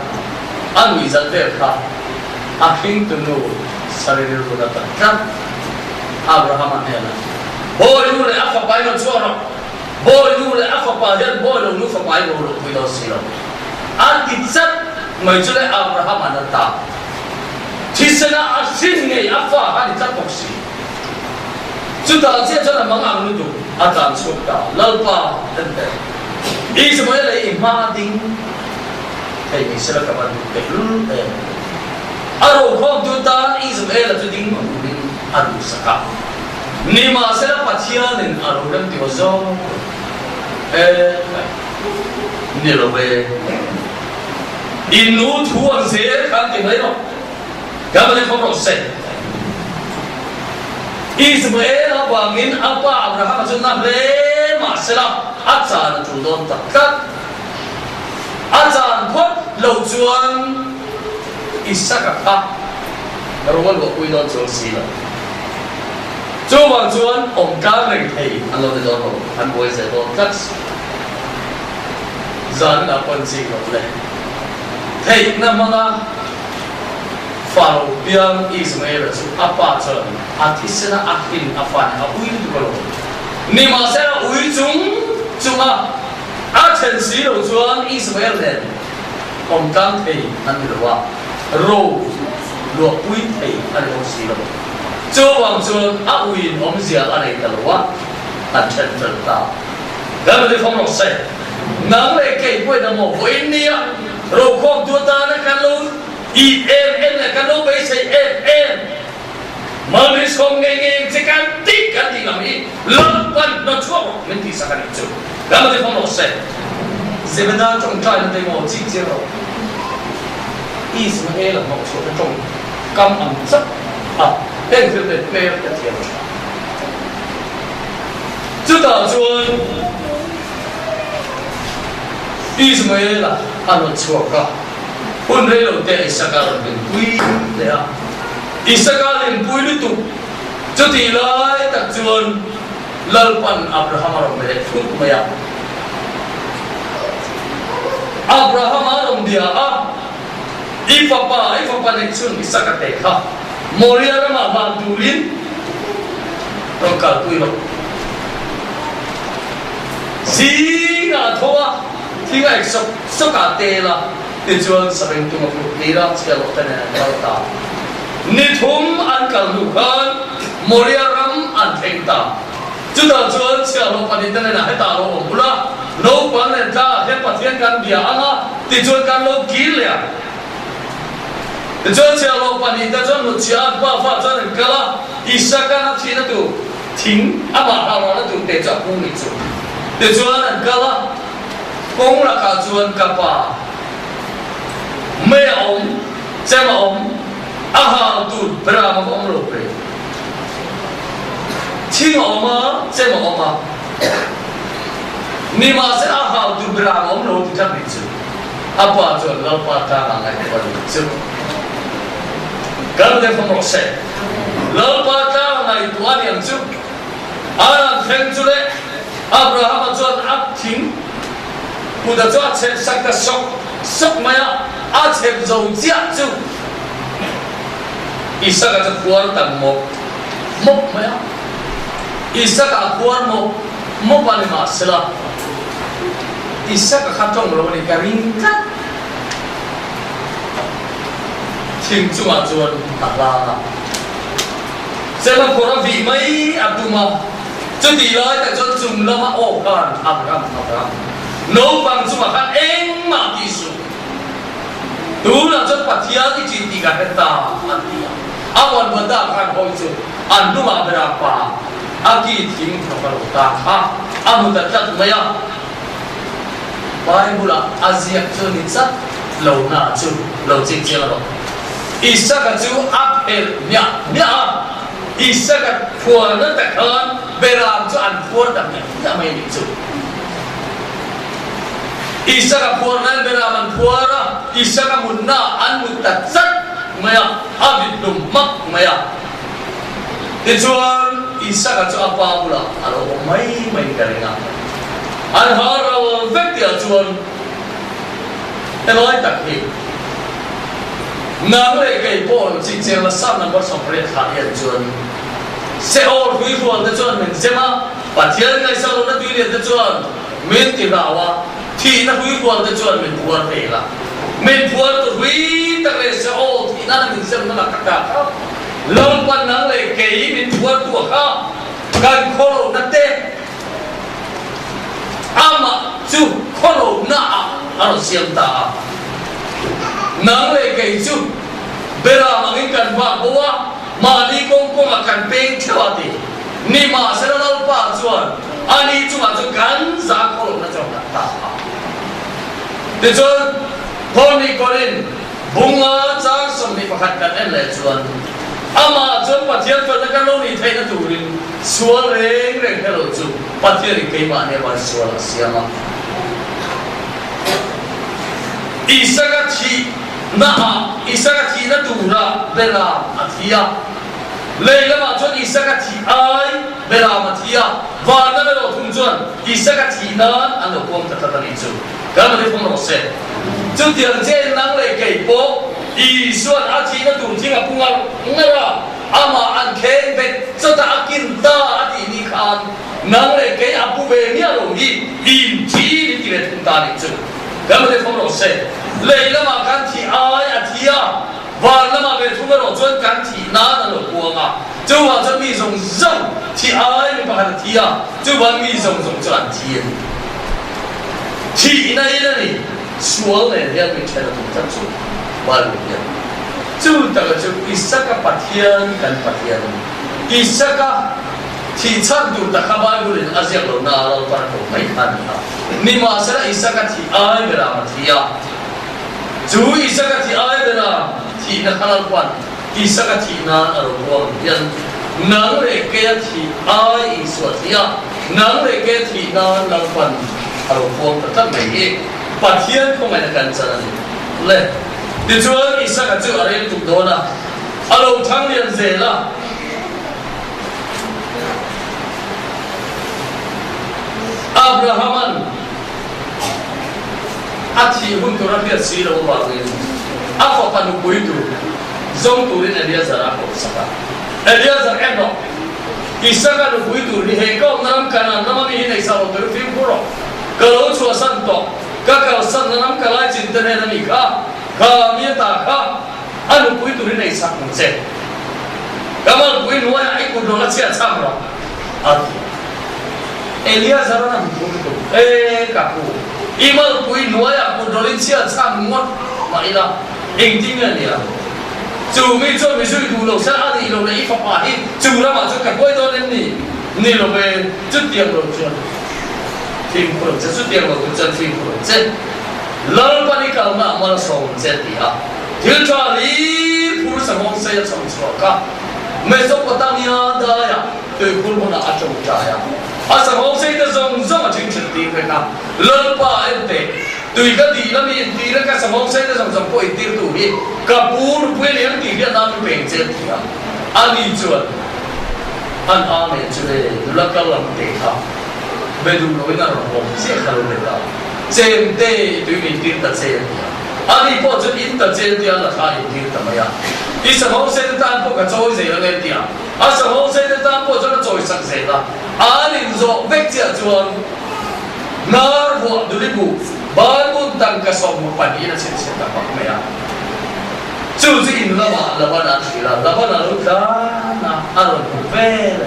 Speaker 1: anh bị giật về cả kinh tu nu sari ru da tak Abraham anh là boy nu le afa pai no chuo no boy nu le afa pa hian boy lo nu fa pai lo lo pui do si lo an ti chat mai chu le Abraham an ta thi sana a sin nge afa ha ni chat bok si chu ta che cho là mang ang nu tu a tan chu ta lo pa den de Israel le ma ding thầy mình sẽ là các bạn để luôn để aro không chúng ta Israel là chúng mình aro saka ni mà sẽ là phát hiện nên aro đang tiêu do ni lo về inu thuần sẽ khăn thì mấy đâu các bạn không rõ sẽ Israel là hoàng in apa Abraham chúng ta về mà sẽ là áp trả chủ động tất cả Ajan pun laujuan isakaka Roman buat kui don jual sila. Cuma juan omkar lagi hey, alo de don an boy se don kat. Zan apa sih kau le? Hey, nama Farao biang Ismail tu apa jual? Atisna akin apa ni? Aku ini tu kalau. Ni masa ui cuma Achen sĩ đầu chuan Israel lên ông cam thầy anh đượcว่าrô luộc quý thầy anh ông sĩ đâu cho hoàng chuan win ông già anh ấy đâuว่าanh chân chân ta cái này không được sai nắng này cái quay đâu mà với nia rô không tua ta nó cắn luôn em là cắn luôn bây giờ em mà mình không nghe chỉ cần tích cái gì làm gì lớn quan nó chua mình thì sao cái này cái này không được sai sebenarnya trong trai nó thấy một chi tiết rồi Israel là một số trong cam ẩm rất bên phía bên mê cái thiệt chúng ta chuan Israel là anh một số cả quân đây đầu tiên Isaac lên bùi đấy à Isaac lên bùi liên tục cho thì lại đặt chuan lalpan Abraham rồi mới phúc mày à Abraham arom dia ifapa ne chun isaka te kha moria rama ban tulin rokal tuilo si ga thoa thi ga soka te la te chuan sabeng tu ma ni ra chka lo ta ne ta ni thum an kal lu khan moria ram an theng ta chu ta chuan chka lo pa ni ta ne na he ta lo bula lâu quán này ta hết phát hiện căn bia ăn á thì cho căn lâu kỹ lẹ thì cho chơi lâu phần thì ta cho một chia bao phát cho nên cái là Isaka nó thì nó tụ thính mà hà nó tụ để cho cung mình chụp để cho nên cái là cung là cả chuan cả bà mẹ ông cha mà ông hà tụ bra mà ông lột bể亲ông mà cha mà ông mà ni masa ahal tu berang om lo tidak bicu apa tu lalpa tangan lagi pada bicu kalau dia pemrose lalpa tangan lagi tuan yang tu anak fengcule Abraham tuan akting muda tuan cek sakta sok maya acep jauh jia tu Isa kata keluar tak mok maya Isa kata keluar mok paling masalah Isaac khatong lo ni karingkat thing chuma chuan takla sela khora vi mai abduma chuti lai ta chon chung lama o kan Abraham no bang chuma khan eng ma ti su tu la chon pathia ti chi ti ka heta atia awan banda khan hoi chu an duma berapa aki thing thapalo ta ha amuta tat maya Bible Asia tu ni sat lâu na chu lâu chính chưa rồi Isaac chu apel nya Isaac phua nó tẹt hơn Beram chu ăn phua đậm nhẹ mày bị chu Isaac phua nó Beram ăn phua đó Isaac muốn na ăn muốn tẹt rất mày abit dum mak mày thì chuan Isaac chu apa pula alo mấy cái này anh hỏi rồi vết tiệt chuan cái nói đặc biệt nang lệ cái bộ chỉ chơi là sao nang có sòng bể khá yên chuẩn sẽ ổn quý ruộng để chuẩn mình xem á và thiên ngày sau nó tùy liền để chuẩn mình thì nào à thì nó quý ruộng để chuẩn mình buồn về là mình buồn từ quý đặc biệt sẽ ổn thì nó mình xem nó là cả lòng quan nang lệ cái mình buồn tuổi khác gần khổ nó tê ama chú khổ na ở xem ta nang lệ cái chú bây giờ mà mình cần vào bố mà đi công mà cần bén theo đi ni mà sẽ nó pa chuan anh đi chung mà chung gan giá khổ nó trong ta để cho con đi con lên bung á giá xong đi phát cần em lại chuan ama chuan phát hiện phần cái lối đi thấy nó đủ đi xua lên cái lối chung phát hiện cái mà này mà xua là xiang à isagati na dura bela athia leila ma chon isagati ai bela mathia wa na lo thum chon isagati na an lo pom ta ta ni chu ka ma de pom ro se chu tiang che nang le ke po i suan athi na du thing a punga ngara ama an khen be cho ta akin ta ati ni khan nang le ke apu be ni ro hi in chi ni ti le thum ta ni chu ka ma de pom ro se leila ma kan thi ai athia và nó mà về thu cái đồ chuyên cán thì ná là đồ cuồng à chứ mà cho mi dùng rộng thì ai mình bảo là thì à chứ mà mi dùng cho anh thì này là gì xuống này thì mình thấy là cũng rất sung và luôn nhỉ chứ tất cả chứ Isaka Pathian kan Pathian Isaka thì chắc đủ tất cả bao nhiêu lần Asia đồ na là toàn bộ mấy khăn à nhưng mà sẽ là Isaka thì ai về làm thì à chú Isaka thì ai về làm thì nó khá quan Isaka thì na ở quang nhân nắng lệ kia thì ai Isua thì à nắng lệ kia thì na năng quan ở quang tất cả mấy Bát Thiên không phải là cần chân lệ thì chúa Isaka chú ở đây tụng đó là ở đâu thang liền dễ là Abrahaman athi hun to rabia si lo ba ge afa panu kuitu zong tu rin Eliezer ako saka Eliezer eno Isaka no kuitu ni he ko nam kana nam mi hinai sa lo to film puro kalau chua san to ka ka san nam ka lai chin te ne na mi ka ka mi ta ka anu kuitu rin ai sa kun se kamal kuin wa ai ku do la chia cham ro ati Eliezer na mi kuitu kapu imal kui nuaya ku dolin sia cham ngot ma ila engting ne ya chu mi cho mi sui du lo sa adi lo nei fa pa hi chu la ma cho ka koi do len ni lo be chu tiang lo chu tim pro chu tiang lo chu tim pro che lal pa ni ka ma ma so che ti ha thil cha li phu sa mong se ya chong chwa ka Mesopotamia da ya tu kul mo na a chong cha ya asa mong se ta zong zong a ching ching ti ka lal pa ente tùy cái gì nó miền tí nó cái sầm mông xây ra sầm bội tiêu tủ đi cả bún quê liếng thì Việt Nam mình bền trên thì anh đi chuột anh này chuột đây là cái làm tệ thà bây giờ nói là hồng sẽ khá là tệ trên đây tùy mình tin thật trên anh đi bỏ chút ít thật trên thì là khá ít tin thật mà ya đi sầm mông xây ra tan bộ cả trôi gì là lên tiền à sầm mông xây ra tan bộ cho nó trôi sạch sẽ là anh đi rồi vét chia chuột nar buat dulu bangun tangka somu pani na sin sin tapak maya suci in lama nanti lama lalu na aron bel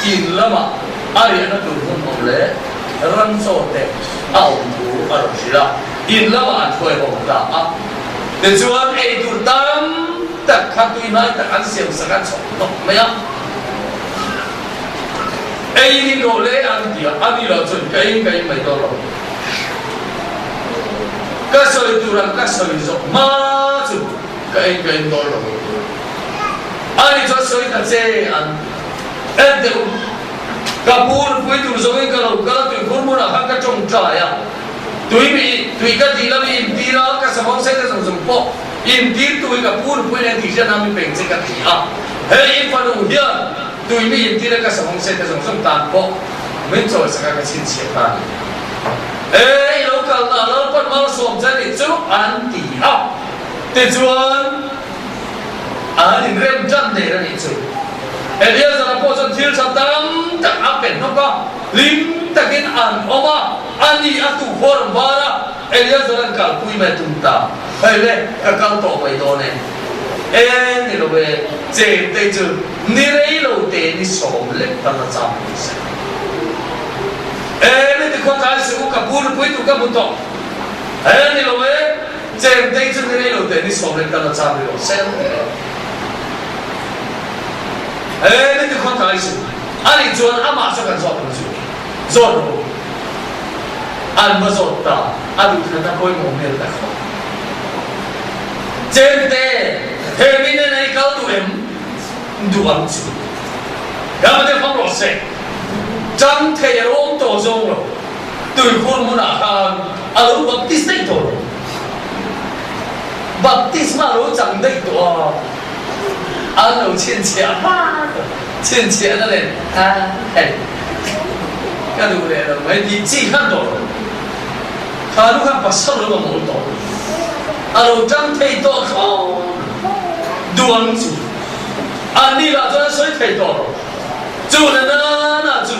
Speaker 1: in lama ari na turun oleh ran sote au tu aron sila in lama antoi hong ta dan jual itu tam tak katui nai tak ansiam sangat sok maya ini oleh antia ani la chun kai mai dolo kasoi turang kasoi zo ma chu kai dolo ani cho soi ta che an ende kapur pui tu zo ngai kalau tu kurmu na hak ka chong cha ya tui ka dila mi intira ka samong sai ta som po intir tui kapur pui na ti ja nami peng che ka ti a he infanu hian tui mi intir ka samong se ta song tan po men cho sa ka chin che ta lâu càng là lâu bắt mau sôm ra để chú ăn tỉ áo để chuan anh rem chân để ra để chú Elia giờ có chân thiếu sao tam tak apen nó có lim takin an oma ani atu form vara Elia giờ cả cùi mẹ tung ta Elia cả cao tổ vậy đó này ni lo về chế tây chú ni rei lo tê ni sôm lệ ta là sao ni thì con cái sự cả buồn quấy tụ cả buồn tọ ni lo về chế tây chú ni rei lo tê ni sôm lệ ta là sao rồi xem ni thì con cái sự anh chuan ama sao cần dọn được chú dọn rồi anh mà dọn ta anh được thằng ta coi mồm miệng ta không chế tê thế mình này cao tụ em đủ ăn chú cái mà phong lột xe chẳng thể ôm tổ dông rồi từ khuôn muốn hàng alo baptist đấy thôi baptist mà lo chẳng đấy thôi anh lo欠钱的嘞哎看到嘞了没你自己看到了他都看把手都摸到alo chẳng thể to không đủ ăn chú anh đi là cho水太多了chú呢那chú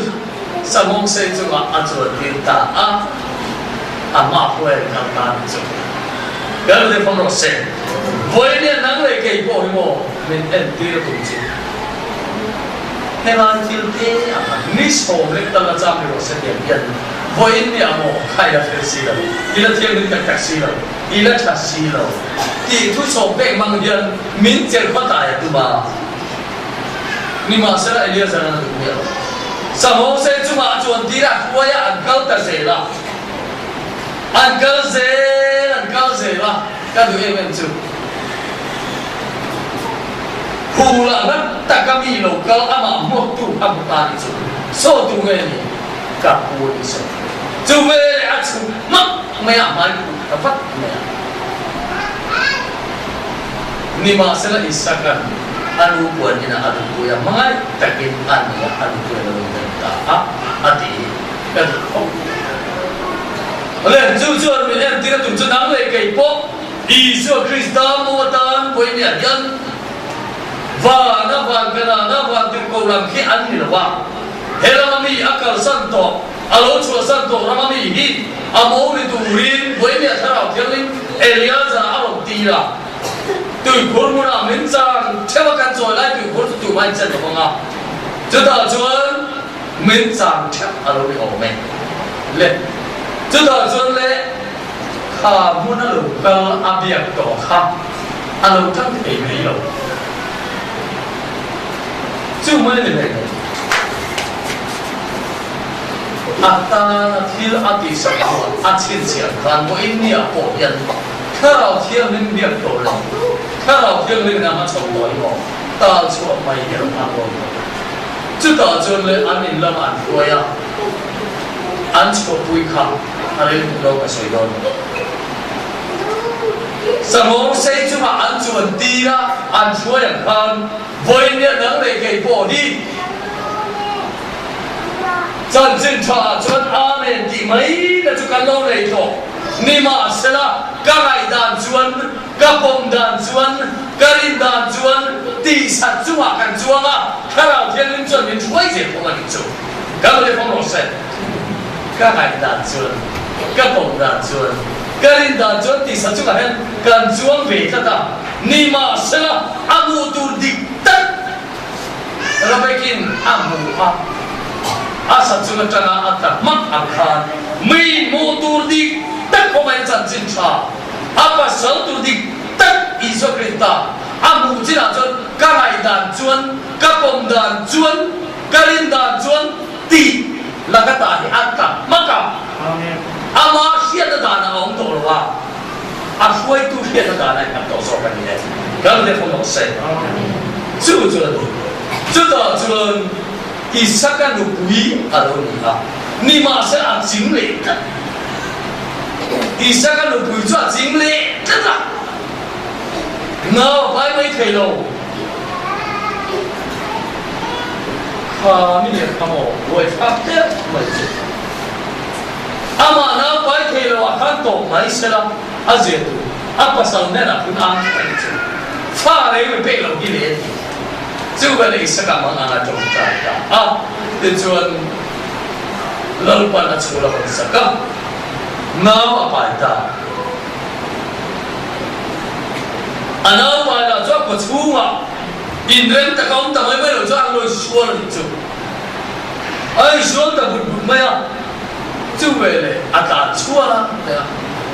Speaker 1: 什么事chú啊chú点打啊妈会干嘛chú cái này phong độ sen với nên nắng lại cây bò mò mình ăn tiêu cũng chú Hewan filter ni somrek tala jam ni rosen yan voin ni amo kaya fersila ila tiang ni tak taksila ila tasila ti tu sobek mang yan min cer kota ya tu ba ni masala elia sana tu ya samo se cuma cuan tira kuaya angkal tasela angkal zela kadu emen tu Hula kan tak kami lokal ama motu amutan itu. So tu ni kapu itu. Cuma aku mak maya mai dapat maya. Ni masalah isakan anu buat ina adu buaya mai takin anu adu buaya dalam tentang ati kan. Oleh jujur minyak tidak tujuan nang lagi po. Isu Kristus muatan buaya ni ajan. Và nó van cái nào nó van tiếng cầu làm khi ăn thì là va Heramami akal santo alo chua santo ramami hi amo ni turin với mẹ thằng nào thiên linh Eliaza alo tira từ cuốn mua nào miếng giang theo các căn rồi lại từ cuốn từ mai chân được không ạ chúng ta chuẩn miếng giang theo alo đi ổ mình lên chúng ta chuẩn lệ hà muốn nó lục cơ abiak tổ kham alo thằng thể mấy lâu chú mới được này ta thiếu ati sắc hồn chín chiang gan mỗi nia bộ nhânถ้าเราเที่ยวนั้นเบียดตัวเราถ้าเราเที่ยวนั้นนำมาชมตัวเราตาชัวไม่เห็นทางลงจุดต่อจนเลยอันนี้ละมันตัวyaอันชัวปุยขับอะไรเราไปสวยโดนสมองเสียจุมาอันชวนตีละอันชัวอย่างพันวันนี้นั่งเลยเกี่ยวกับที่จันทร์ชาจนอาเมนที่ไม่ได้จุกันเราเลยตัวนี่มาเสละก็ไงด่านชวนก็ปมด่านชวนก็รินด่านชวนตีสัตว์จัวกันจัวอ่ะถ้าเราเที่ยงจนเป็นช่วยเจ็บของมันอีกจุก็เลยฟังเราเสร็จก็ไงด่านชวนก็ปมด่านชวนก็รินด่านชวนตีสัตว์จัวกันกันจัวเวทตานี่มาเสละอามูตูดิตัดเราไปกินอามูอาสัตว์จัวกันอาตักมักอาคารมีมูตูดิtak pemain janjin cha apa sel tu di tak iso krista amu jina jon kangai dan juan kapom dan juan karin dan juan ti lagata hi atta maka amen ama sia da dana ong to wa a foi tu sia da dana ka to so kan ni ga le fo no se chu da juan isakan nu bui alo ni ha ni ma se a jing le ka Isa kan lu bui chua jing le真的 no bai mai thei lo kha mi le kha mo wei fa te mai chu ama na pai thelo akhan to mai sela ajetu apa saune na pun ang ani chu fa le me pe lo ki le chu ba le saka ma anga to ta a te chuan lalpa na chula ko saka na apa ta ana pa la cho ko chunga in ren ta kaum ta mai mai lo cho ang lo sual ni chu ai sual ta bu mai a chu ve le ata chuala ta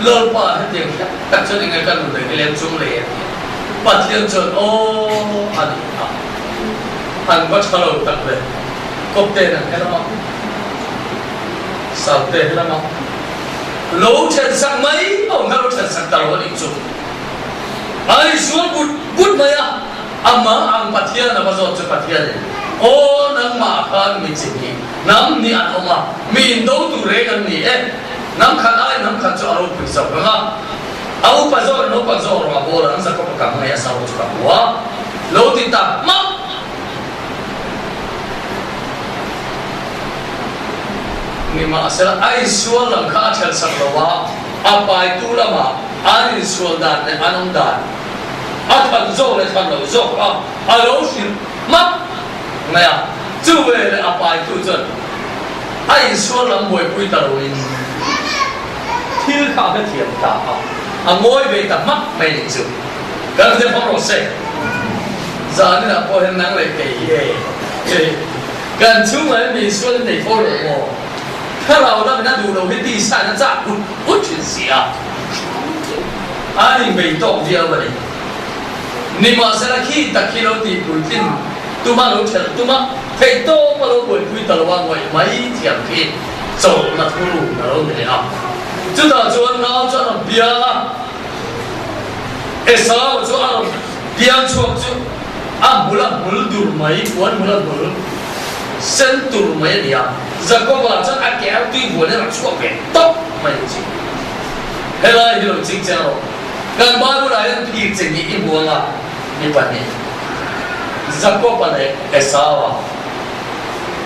Speaker 1: lalpa ha te ta cho ni ngai kan lo le chung le pat lian chon o ani a an ba chalo tak le kop te na hela ma sao te hela ma lo chen sak mai o na lo chen sak ta lo ni chu ai sual but mai a ama ang pathia na ba zo chu pathia le o nang ma khan mi chi ni nam ni an oma mi do tu re kan ni e nam khan ai nam khan chu aro pi sa ka au pa zo no pa zo ro bo ra sa ko ka ma ya sa chu ka wa lo ti ta ma ni ma asala ai sual lang kha chal sak lo wa apai tu la ma ani sual dan ne anong dan athan zo le than lo zo a alo sin ma maya chu ve le apai tu chon ai sual lam moi pui ta lo in thil kha ka thiam ta a ngoi ve ta mak mai ni chu kan se phong ro se za ni na po hen nang le ke ye kan chu mai mi sual nei fo lo moถ้าเราได้เป็นนักดูเราให้ดีสายนักจับอุดชิ้นเสียอันนี้ไม่ต้องเดียวเลยนี่มาเสร็จขี้ตะขี้เราตีปุ๋ยทิ้งตัวมาเราเฉลตัวมาเฮ้ยโตมาเราปุ๋ยปุ๋ยตะวันไว้ไม่เทียมขี้โจมาทุลุมาเราเนี่ยอ่ะจุดต่อจวนเราจวนเบียร์เอสาวจวนเราเบียร์ช่วงจุดมุลดูไม่วันมุลเส้นตูไม่เนี่ยJacob aja akhirnya tu boleh nak cuba betok macam, helai hidup cincin lo, kan baru lain pergi jadi ibu angah, ni pani. Jacob pada Esau,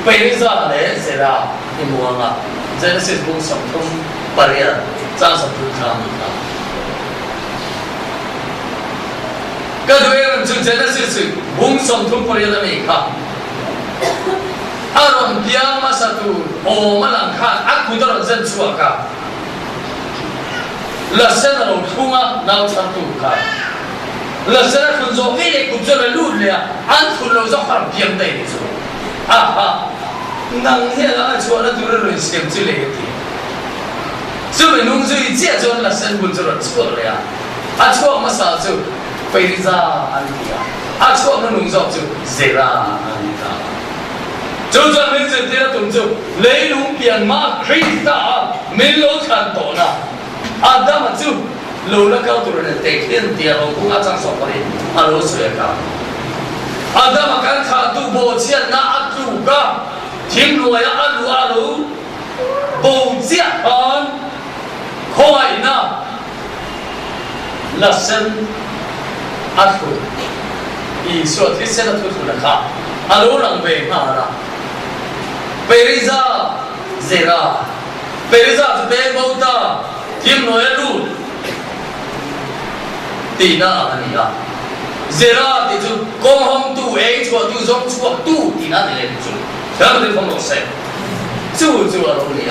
Speaker 1: Periza le Zera ibu angah, Genesis pun sampai parian, jangan sampai kami. Kedua yang Genesis pun sampai parian mereka. Aron biang masa tu, malangkan aku dah rezeki suaka. Lasen aron kunga nau satu kan. Lasen aku zo ini kujo lalu dia, antu lalu zo kan biang dah itu. Nang dia lah suara tu lalu siam cile itu. Cuma nunggu dia zo lasen pun zo suara dia. Aku masa tu Periza antia. Aku nunggu zo Zera antia. 就算没这点动作，雷龙变马Krista没老看到呢，那么就老了高度人得天地老公张说的，老水个，那么刚看都没钱那住个，听落呀路，不接安，快呢，拉伸出，一说这些都出来看，老人被骂了。Periza Zera Periza sebagai bauta Tim Noelu Tina Ania Zera itu Kohong tu cua tu zong cua tu Tina ni tu Jangan dia pun saya Cua orang ni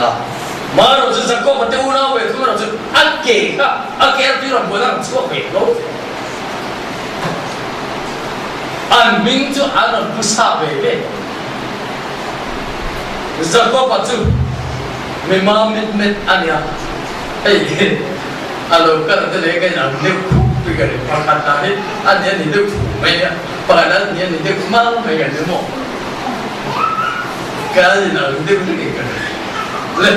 Speaker 1: Maru tu saya kau mati una we tu maru tu Ake tu orang buat cua we lo An ming tu an besar we Jacob tu memang met ania, kalau kan tu lega yang ni pergi perkataan ni, ania ni tu, macam pada ania ni tu mal macam ni mo, kalau ni nak tu ni kan, le,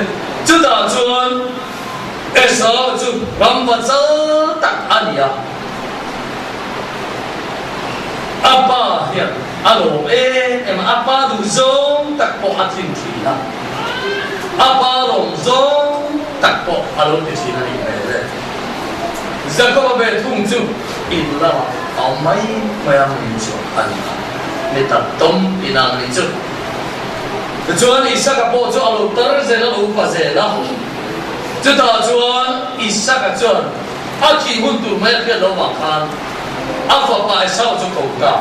Speaker 1: tu dah tuan, esok tu rambat tak ania, apa ya? Alo, apa tu zong tak po atin kila. Apa long zong tak po alo di sini ni beda. Jacob betung tu illa amai mayam itu anda. Neta tom inang itu. Tujuan Isa kapo tu alo terzela lupa zela. จะต่อจวนอิสระจวนอาคีหุ่นตุไม่เพียรระหว่างคันอาฝาไปเศร้าจุกกา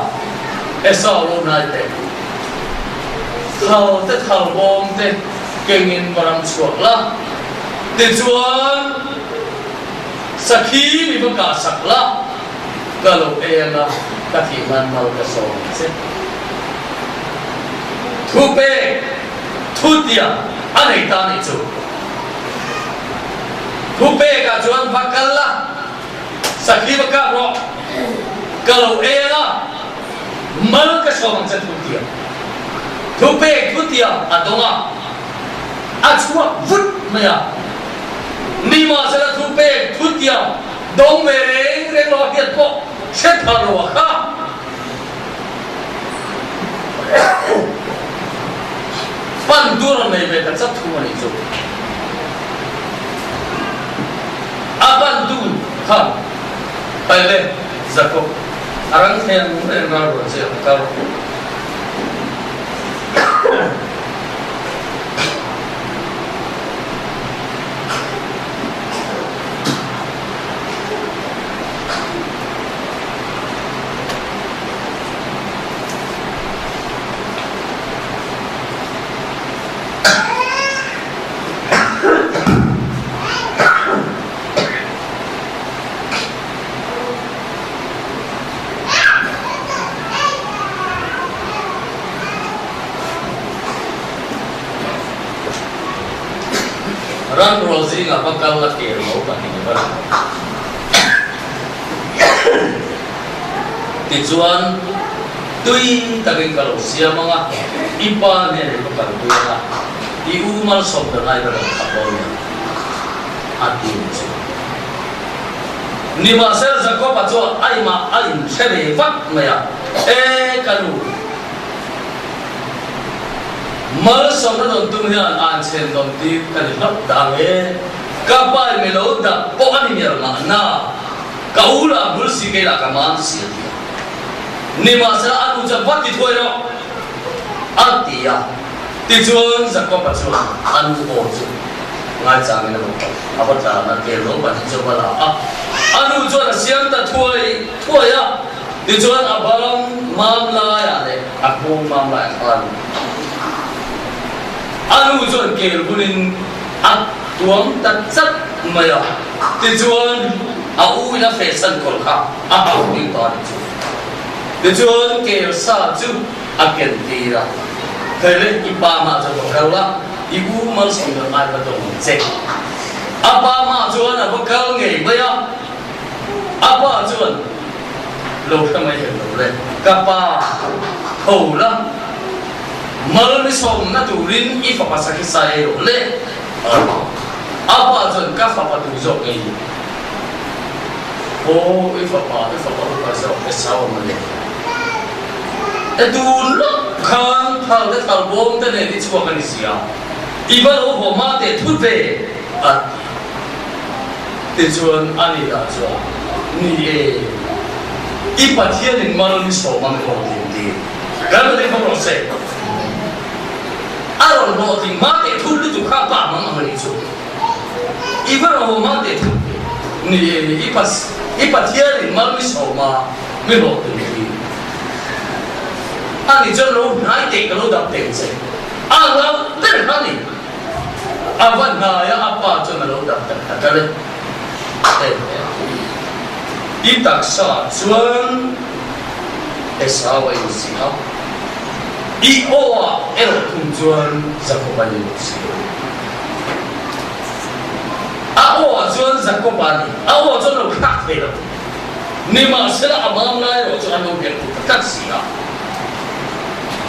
Speaker 1: เศร้าลงในเตะเขาแต่เขาบอมเตะเก่งอินบารมชัวละเดี๋ยวจวนสักทีมีประกาศสักละก็ลงเองละก็ที่มันมาจะส่งเสร็จทุเปทุเดียอันไหนตานี่จูทุเปกับจวนพักกันละสักทีประกาศรอก็ลงเองละมันก็ส่งจะทุเดียทุเปทุเดียอันตรงอ่ะอาชัววุฒิไม่อะนี่มาเสร็จทุเปทุเดียดงเวเรงเรงรอเดียดพอเช็ดทารวะค่ะปันดูเราไม่เป็นแต่จับทุ่มนี่จูอาปันดูค่ะไปเลยจักรอารังเทียนเรื่องการรู้เสียการรันโรซี่กับพักกันละเกี่ยวกับนี่บ้างติดส่วนตุยตะเกียงกะโลเสียมั้งอ่ะอีปานเนี่ยก็กันตุยละอีอูมาสอบกันไล่กันขับรถเนี่ยอันที่นี่มาเสียจะก็ปัจจุบันไอ้มาไอ้เชฟฟักไม่อะกันดูมาสอบนั้นตุ้มเฮียนอ่านเช่นตอนที่กันหัดดังกับไปไม่รู้ดับพวกอันนี้อะไรนะกับอุลาบุษย์เกล้ากำมันเสียดีนี่มาเสียอันนู้นจะวัดที่ถ้วยเราอันที่อ่ะที่จวนจะก็ปัจจุบันอันนู้นโอ้จุง่ายจังเลยนะอาบัตินั้นเกล้าบัดที่จะมาละอันนู้นจวนเสียงแต่ถ้วยอ่ะที่จวนอาบังมามลายอะไรอากูมามลายอันนู้นจวนเกล้าบุญอัดตัวตัดจัดไม่อะที่จวนอาอูน่ะเฟสันคนข้าอาอูตอนนี้ที่จวนเกล้าซาจูอาเกนตีระเคยเล่นอีปามาจนบอกเราละอีอูมันส่งเงินมาประตูเซ็กอาปามาจวนอ่ะพวกเขาไงไม่อะอาปาจวนเราทำไมเห็นเราเลยกับปาโหละมันไม่ส่งนะตูรินอีฟ้าภาษาคิดใส่เราเลยอาปาจวนกับฟ้าประตูจบเองโอ้อีฟ้าภาษาเสามันเลยดูลูกข้างทางที่ทางบอมแต่เนี่ยที่ชัวร์กันนี่สิอ่ะอีบ้านเราผมมาเด็ดทุบไปอ่ะที่ชวนอันนี้ละชัวร์นี่อีปัจเจียนมันไม่สมมันไม่ดีดีแล้วก็ได้ฟังเราเสกอารมณ์เราที่มาเด็ดทุบลูกข้าป้ามันไม่ชัวร์อีบ้านเราผมมาเด็ดทุบนี่อีปัจเจียนมันไม่สมมันไม่ดีดีอันนี้จะรู้นายเด็กก็รู้ดับเต็มเสียเราเดินอันนี้วันนายอาป้าจะมารู้ดับเต็มกันเลยอีตักษาชวนสาวอายุสิบอีโอวะทุ่งชวนจะกบันยุสิอาโอวะชวนจะกบันอาโอวะชวนเราขัดไปแล้วนี่มาเสร็จแล้วมามนายเราจะอันนู้นเกี่ยวกับตัดสิน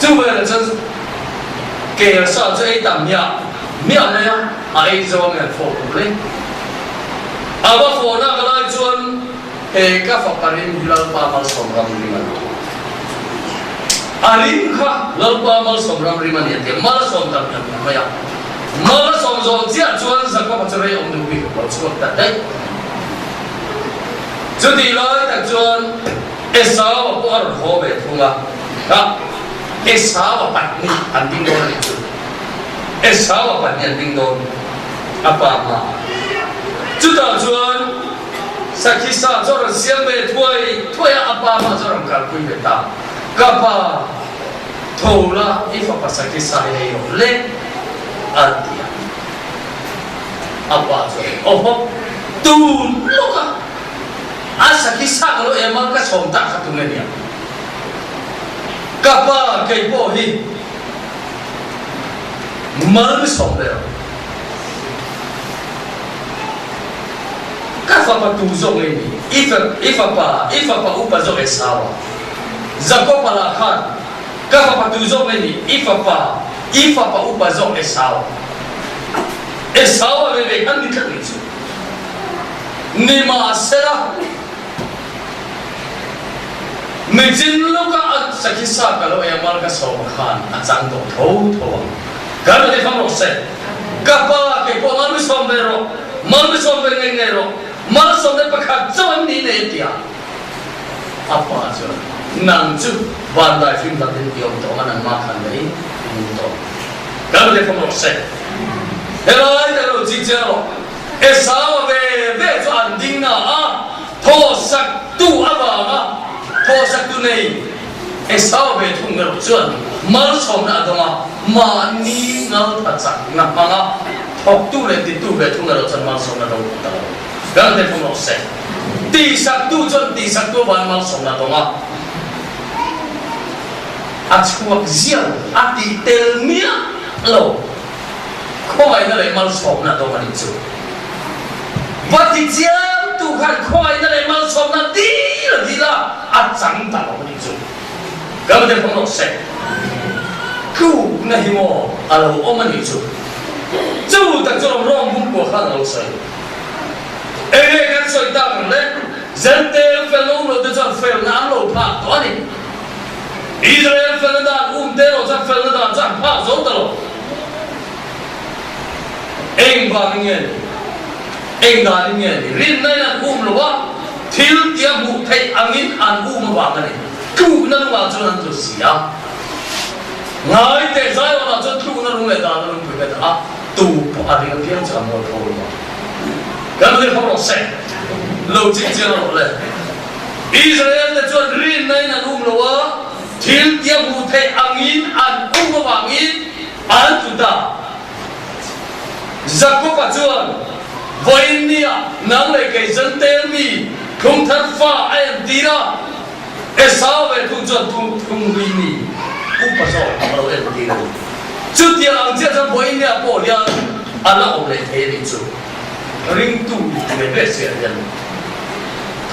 Speaker 1: 就为了这给了上这一档庙呢呀，这方面服务嘞，我服那个来尊，个服干人比老爸妈送他们的嘛，人卡老爸妈送他们的嘛呢，马拉送他们的嘛呀，马拉送做这尊是个不是来我们的我错的嘞，这地来的尊，啥我不好好白通啊。Esawa patni anting don itu. Esawa patni anting don apa ma chút đầu chuan sakisa cho rằng xiêm về thôi apa mà cho rằng cả quý vị ta kapa thầu la ifa sakisa này lên adia apa cho opo tu lúc sakisa kalau emang ka somta katungan dia kapa kay po hi marami sombrero kafa pa tuzong ini ifa pa upa zo esawa zako pala khan kafa pa tuzong ini ifa pa upa zo esawa bebe kan dikat nisu ni ma asera Mejin luka sakisa kalau emal ka somakhan atang to tho kalau dia faham rose kapa ke ko malu sombrero ngero malu sombrero pakhat jawan ni ne dia apa aja nang chu bandai film ta din yom to manan ma khan dei to kalau dia faham rose helai da lo ji jero esawa ve cho anding na tho sak tu aba tho sak tu nei esaw be thung ngar chuan mal som na doma ma ni ngal tha chak na manga thok tu le ti tu be thung ngar chuan mal som na do ta gan de phom se ti sak tu ban mal som na doma achua zian ati tel mia lo khoi na le mal som na doma ni chu Vati jam Tuhan khoi na le mal som na ti la achang ta lo ni chu gam de phom se ku na hi mo alo o man ni chu ta cho rom bum ko khan lo sai kan soi ta le zante fel lo de cha fel na lo pa to ni Israel fel da te lo cha fel da cha pa zo ta lo ba ngien da ngien rin na na lo wa thil tia bu thai angin an ma wa ma ni ku na wa cho nan to sia ngai te zai wa cho tu na lu le da lu ku ka da tu po a ri pian cha mo ko ma ga de ho se lo ji ji lo le Israel de cho rin nai na lu lo wa thil tia bu thai angin an ma wa ngin an tu da Jacob pa chuan voinia nang le kai zan tel mi không thật pha em tí đó sao về thu chuẩn thu huy ni cũng phải rồi đâu em tí đâu chút tiền ăn chia cho mỗi nhà bỏ đi ăn là ông lại thế đi chú ring tu để về xe nhân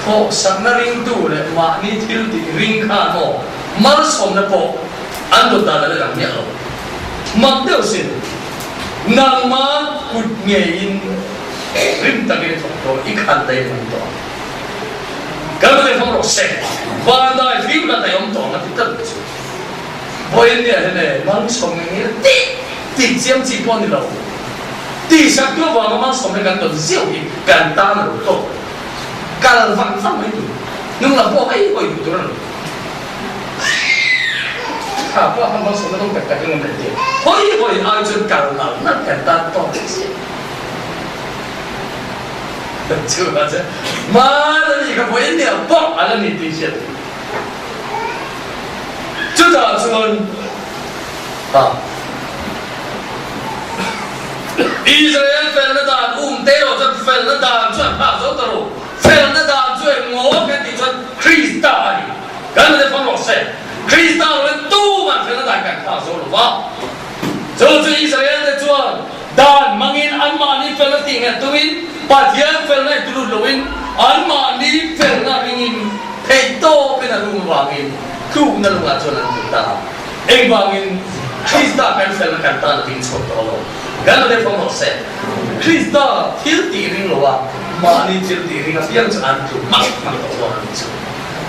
Speaker 1: thọ sáng na ring tu để mà ni thiếu thì ring khan nó mà xong nó bỏ ăn được ta là làm nhẹ rồi mặc đều xin nàng mà cụt nghề in ring ta cái thọ ít khăn đây không to Kalau dia faham rose, bandai film na tayo to na kita lucu. Boy ni ada malu someng ni, ti jam ci pon ni lo. Ti sak tu wa ma someng kan to ziu ni kan ta na to. Kal vang sam itu, nung la bo ai boy tu na. Apa hamba someng to ka dengan dia. Hoi ai jun kal na kan ta to. Chưa bao giờ mà là gì cả với nhiều bọc à là gì tình chuyện chú ta chuan Israel fel na dan te ro chan fel na dan chuan ha zo ta ro fel na dan chuan ngo cái ti chuan Krista ni kan de phong ro se Krista ro tu man fel na dan kan ha zo ro wa zo Israel de chuan dan mangin an ma ni fel na ti nge tuin Patian fel na dulu loin, alma ni fel na ringin, peto penarum wangin, ku na lunga jonan kita. Wangin Krista kan fel na kanta na ting chot lo. Gano de phong se. Krista til ti ring lo wa, ma ni til ti ring asian chan tu mak to lo ni chu.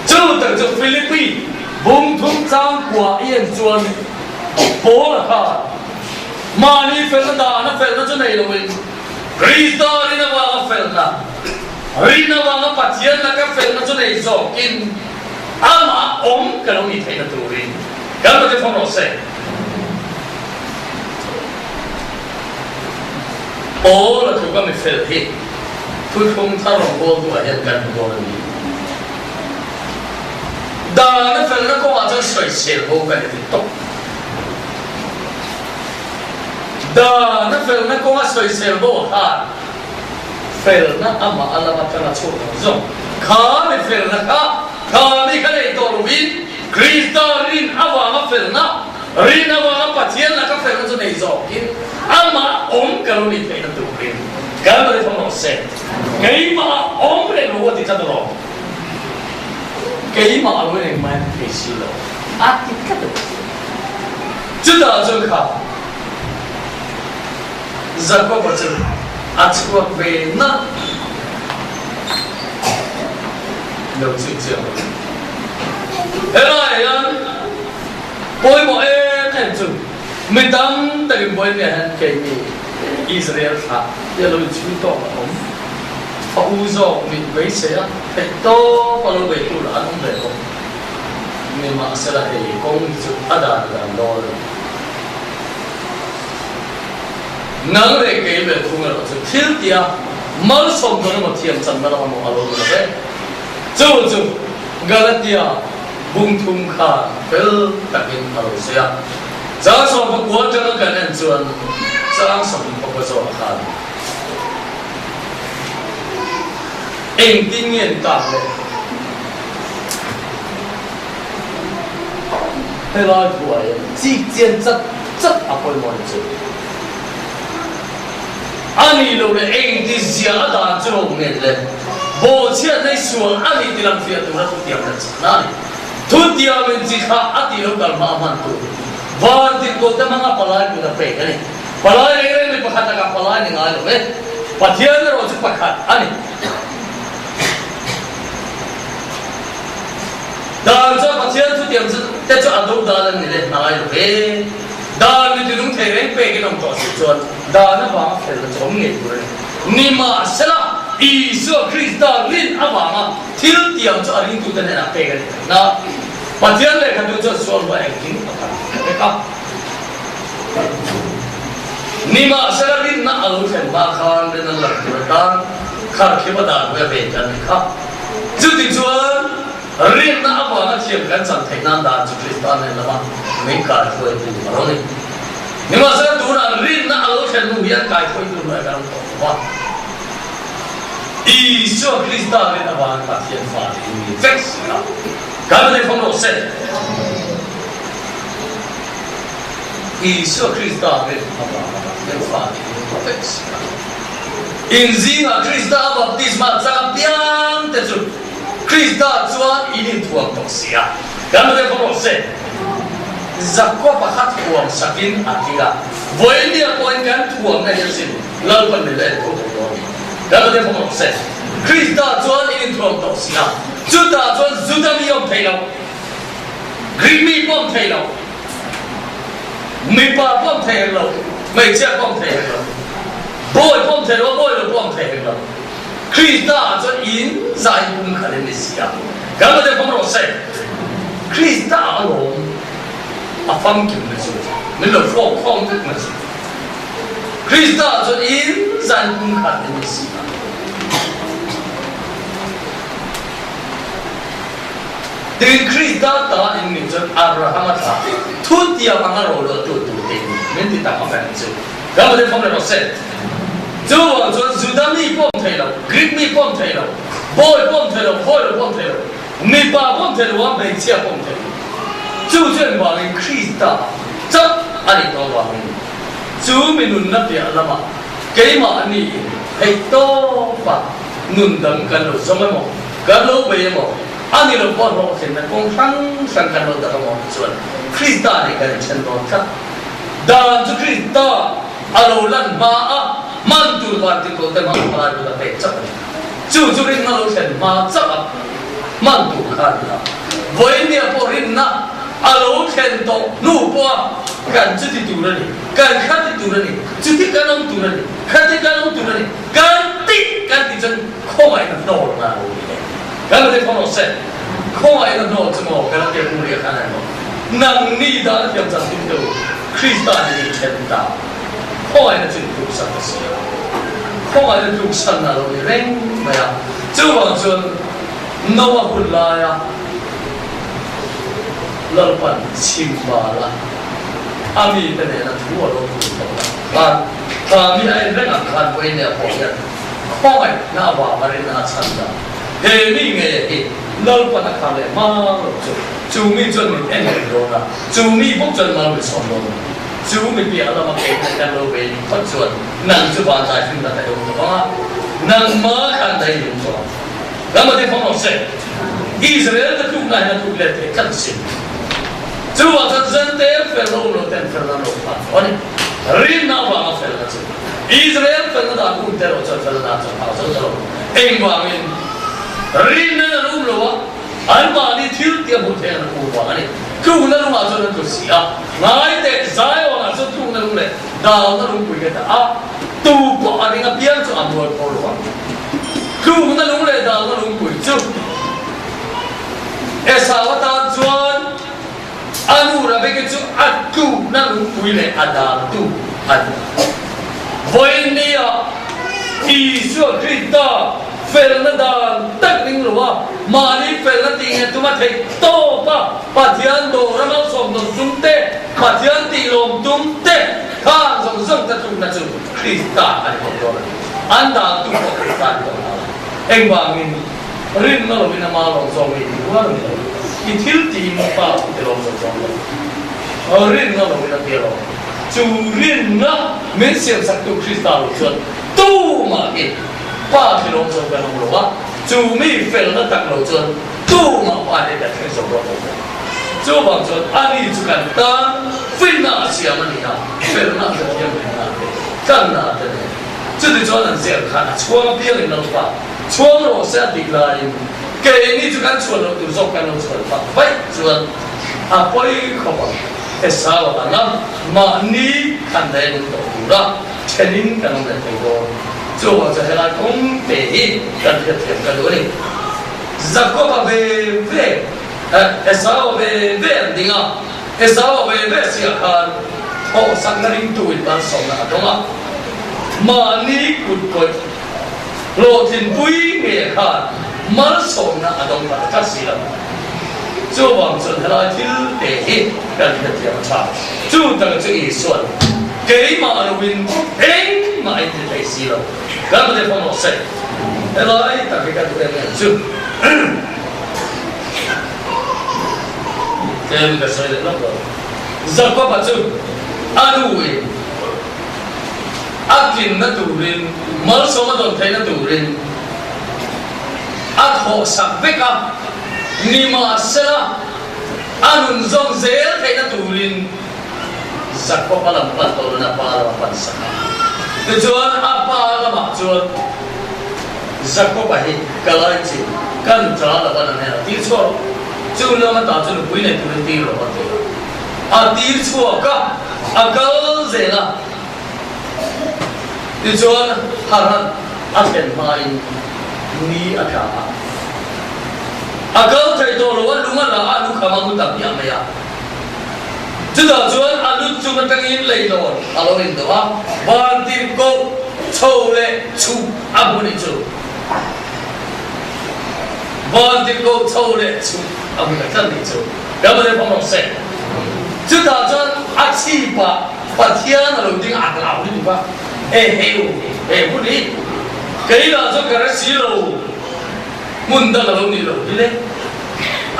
Speaker 1: Chu ta chu Philippines, bung thum chang kwa yen chuan. Bo la ha. Ma ni fel na chu nei lo win. Krista rina wa felna patian na ka felna chu nei zo in ama ka lo ni thai na tu rin kan ba de phong ro se la tu ka me fel hi ทุกท่าลงโบตัวเห็นกันโบนี้ดานะเฟลนะก็อาจจะสวยเสียโบกันติดตกดานะเฟลนะก็อาจจะสวยเสียโบฮาเฟลนะอามาอัลลอฮ์กันละชั่วจงข้าไม่เฟลนะข้าไม่กันเลยตัววินคริสต์รินอาวามาเฟลนะรินอาวามาปัจเจียนนะก็เฟลนะจะในจอกินอามากันลุยเฟลนะตัววินกันไม่ได้ทำอะไรเสร็จไงมาเลยรู้ว่าที่จะต้องไงมาเลยมันเกี่ยวกับอาทิตย์กันจุดนั้นจุดข้าจะก็ปัจจุบันอาชีพเป็นนะเดี๋ยวจุดเดียวเฮ้ยยังป่วยหมดเห็นจุดไม่ตั้งแต่กินป่วยเนี่ยเห็นแค่อิสราเอลค่ะเดี๋ยวเราจุดต่อผมพออุโสมีไว้เสียเห็นโตพอเราไปดูร้านนั่นเลยผมมีมาเสียละเฮ้ยคงจุดอาดากันโดนนั่งเรื่องเกี่ยวกับทุ่งเราจะทิลเดียมาสมดุลมาเทียมจันมาเรามาเอาลงเลยจู่กาลเดียบุ้งทุ่งข้าเปิลตักอินเอาเสียจะสมบูรณ์จะนั่งกันเองส่วนจะสมบูรณ์จะข้าเองติ้งเงินตาเลยให้เราดูไอ้จีเจียนจัดอะไรมันจะอันนี้เราเลยเองที่เสียดายจะลงเงินเลยโบเชียในส่วนอันนี้ที่เราเสียตัวเราทุกอย่างเลยนั่นทุกอย่างเป็นจิตข้าอันที่เราการมามันตัววันที่ตัวแต่มังกรปลายอยู่ในเปรย์นี่ปลายเลยไม่ประคัตกับปลายนี่ไงลูกเอ้ปัจจัยเราจะประคัตอันนี้ดาร์จะปัจจัยทุกอย่างจะจะอัดดูดาร์นี่เลยไงลูกเอ้ดาร์นี่จะต้องเทเรงเปย์กันน้องตัวสิจวนดาร์น่ะว่าเฟลจะงงเงี้ยดูเลยนี่มาเสละอิสุคริสต์รินอาว่ามาทิลเตียมจะอรินตุตันเนี่ยนะเปย์กันนะปัจจัยเลยกันดูจะส่วนว่าเองกินนะครับนี่มาเสละรินน่ะอาลูเซนมาขานเป็นนั่นแหละตัวตาข้าคิดว่าดาร์เปย์กันนะครับจุดที่จวนรินน่ะอาว่ามาเทียมกันสันเทนันดาร์จุคริสต์เนี่ยละมั้งไม่ขาดช่วยดูมาแล้วนี่นี่มาเสละตัวนั้นรินน่ะอาลูเซนนู่นยังกายช่วยดูมากันตัวอิสุคริสต์เนี่ยนะว่าตัดเทียนฟ้าที่เฟกซ์นะการเดินของเราเสร็จอิสุคริสต์เนี่ยนะว่าตัดเทียนฟ้าที่เฟกซ์นะอินซีน่ะคริสต์บัพติศมาจากเพียงแต่จุดคริสต์จวนอินิทวงตกเสียการเดินของเราเสร็จจักรพรรดิทวงสกินอาทิตย์วันนี้คนกันทวงในยังสิ่งเล่ากันเลยทุกคนการเดินของเราเสร็จคริสต์จวนอินิทวงตกเสียจุดจวนจุดมียอมเทลกรีมีป้อมเทลมีป่าป้อมเทลไม่เชื่อป้อมเทลบอยป้อมเทลบอยหรือป้อมเทลคริสต์จวนอินใจบุญขันในเสียการเดินของเราเสร็จคริสต์อารมณ์อาฟังกินไม่สุดไม่หลบฟอกฟองกันไม่สุดคริสต์จนอินใจบุญขันในเสียถึงคริสต์ตาอินมิจนอับราฮัมตาทุกที่มังกรโลตุตุเองไม่ติดตามมาเป็นจุดการเดินของเราเสร็จจู่จนจุดมีป้อมเทลกรีกมีป้อมเทลบอยป้อมเทลบอยป้อมเทลมีป่าป้อมเทลว่าไม่เชื่อป้อมเทลจู่จนว่าคริสต์จับอันนี้ตัวว่าจู่มีนุนนับเดียละมาเกี่ยมาอันนี้ให้โตปะนุนดังกันรู้สมัยมั้งกันรู้ไปมั้งอันนี้เราบอกเราเห็นไหมคงทั้งสังกัดเราแต่ละมั้งส่วนคริสต์นี่กันเช่นนั้นครับดานจุคริสต์อารมณ์ลันมาอ่ะมันตัววันที่ตัวแต่มันพลายตัวแต่จับจู่จู่รินเราเห็นมาจับมันตัวขาดละวันนี้พอรินนะอารมณ์เห็นตัวนู่นปัวกันจุดที่ตัวนี่กันขัดที่ตัวนี่จุดที่กันน้องตัวนี่ขัดที่กันน้องตัวนี่กันที่จนข้อไอ้นั่นโดนมากันเลยพอเราเสร็จข้อไอ้นั่นโดนจะมองกันเกี่ยวกับเรื่องอะไรมั้งนั่งนี่ได้ที่จะสิ่งเดียวคริสต์นี่เห็นตาข้อไอ้นั่นจึงถูกสัตย์เสีย không ai được sẵn nào rồi rèn mày à chú bảo chuẩn nấu ăn hụt lại à lợn bẩn chim bà là ami cái này là thua rồi và mi ai rèn ăn khăn với nhà phổ nhân không ai na vào mà rèn ăn sẵn đó hệ mi nghe thì lợn bẩn ăn khăn này mà chú mi chuẩn mình em hiểu rồi à chú mi bốc chuẩn mà mình sống rồi chú mình bị ở đâu mà cái này lâu về phát chuẩn năng chú bạn giải phim là tại đâu đúng không năng mở khăn thấy đúng rồiแล้วมาที่ผมบอกเสร็จอิสราเอลจะถูกนายนะถูกเลี้ยงกันสิจู่ว่าจะเจนเตอร์เฟลโลโนเตนเฟลโลโนฟาวันนี้รีนน่าว่าเฟลกันสิอิสราเอลเฟลโลดาคุเตอร์จะเฟลโลดาจะพาจะจะเองว่ามินรีนนั่นรู้หรือวะอันว่านี่ทิลเตียบุตรเองรู้ว่านี่คือนั่นรู้มาจนนั่นตัวเสียนายเด็กสายว่าจะถูกนั่นรู้เลยดาวนั่นรู้คุยกันแต่อ่ะตู้ปอันนี้ก็เปลี่ยนจะอันดูพอรู้ว่าคือนั่นรู้เลยดาวนั่นรู้คุยจู่เอสาวตาจวนอันนู้นเราไปกันจู่อัดกูนั่นรู้คุยเลยอัดดาวตู้อัดวันนี้อ่ะอิสราเอลตาเฟลนัดานตักนิ่งหรือว่ามานี่เฟลนัดติงเงตุมาเทโตป่ะปัจจัยโดรามาส่งตัวจุ่มเตะปัจจัยตีลมจุ่มเตะข้างส่งส่งจะจุ่มนั่นจู่คริสต์าอะไรของเราอันดาตุคริสต์าของเราเอ็งบางมินรินนั่นเราเป็นมาลองส่งไปดีกว่าเลยอีทิลตีมาป่าที่เราส่งรินนั่นเราเป็นเดียวจู่รินนะไม่เสียสักตัวคริสต์าหรือจนตู้มาเองป้าที่ลงส่งกันลงหรือว่าจู่ไม่เฟลนั่นตั้งเราจนตู้มาว่าได้แต่แค่ส่งเราจู่บางจนอันนี้จุกันตั้งฟินน่าเสียมันนี่นะเฟลน่าจะเทียมกันนะกันน่าจะเนี่ยจุดที่จวนนั้นเสียขาดช่วงเพียงเราป่ะช่วงเราเสียติดลายเกย์นี่จุกันชวนเราดูส่งกันเราชวนป่ะไปชวนอาไปเขาบอกเอสาวอันนั้นมานี่ขันเดินตัวดูละเช่นนี้กันเราได้ไปดูจู่ว่าจะให้เราคงเตะกันเทียบกันดูนี่จักรวาลเว่เอสาวเว่ดิ้งอ่ะเอสาวเว่เสียขาดโอ้สังกัดอินทุอิบันส่งนะตรงอ่ะมานี่กุดกุดโลทินปุยเมียขาดมาส่งนะตรงกับทัศน์ละจู่ว่าจะให้เราทิลเตะกันเทียบชาจู่ตั้งใจส่วนเกี่ยมาอนุวินเองมาอินเตอร์สิละก็ไม่ได้ฟังหรอกสิเออไอ้ตาพิการตัวเองจู่เต็มกระใสเลยนะจักรพรรดิอนุวินอากินนัตูรินมาสมดุลเทนัตูรินอาโหสักเบกะนิมาเสละอานุนซงเซลเทนัตูรินจักรพรรดิปัตตโลนาปาลาปันสักจวนอาปาลามาจวนจักรพรรดิกลายจิกันจาลาวันนั้นที่ชัวจูนมันตาจูนปุยเนตูรินตีโรบัตอาตีชัวก็อากาลเซละดิจวนฮารันอาเซนมาอินนี่อาคาอากาลไทยตัวรู้ว่าลุงมันละอาลุขามามุตับยังไม่ยาจุดจวนอาลุจุมันตั้งอินเลยโดนอาลุอินตัวบางทีก็โชว์เลยชูอาบุนิจูบางทีก็โชว์เลยชูอาบุนิจันนิจูแล้วมันจะฟังเราเสร็จจุดจวนอาชีพปัจจัยนั้นเราดิ้งอ่านเอาดีกว่าเฮ้พูดดิเกี่ยวกับการสิโลมุนดาลงนี่โลดิเลย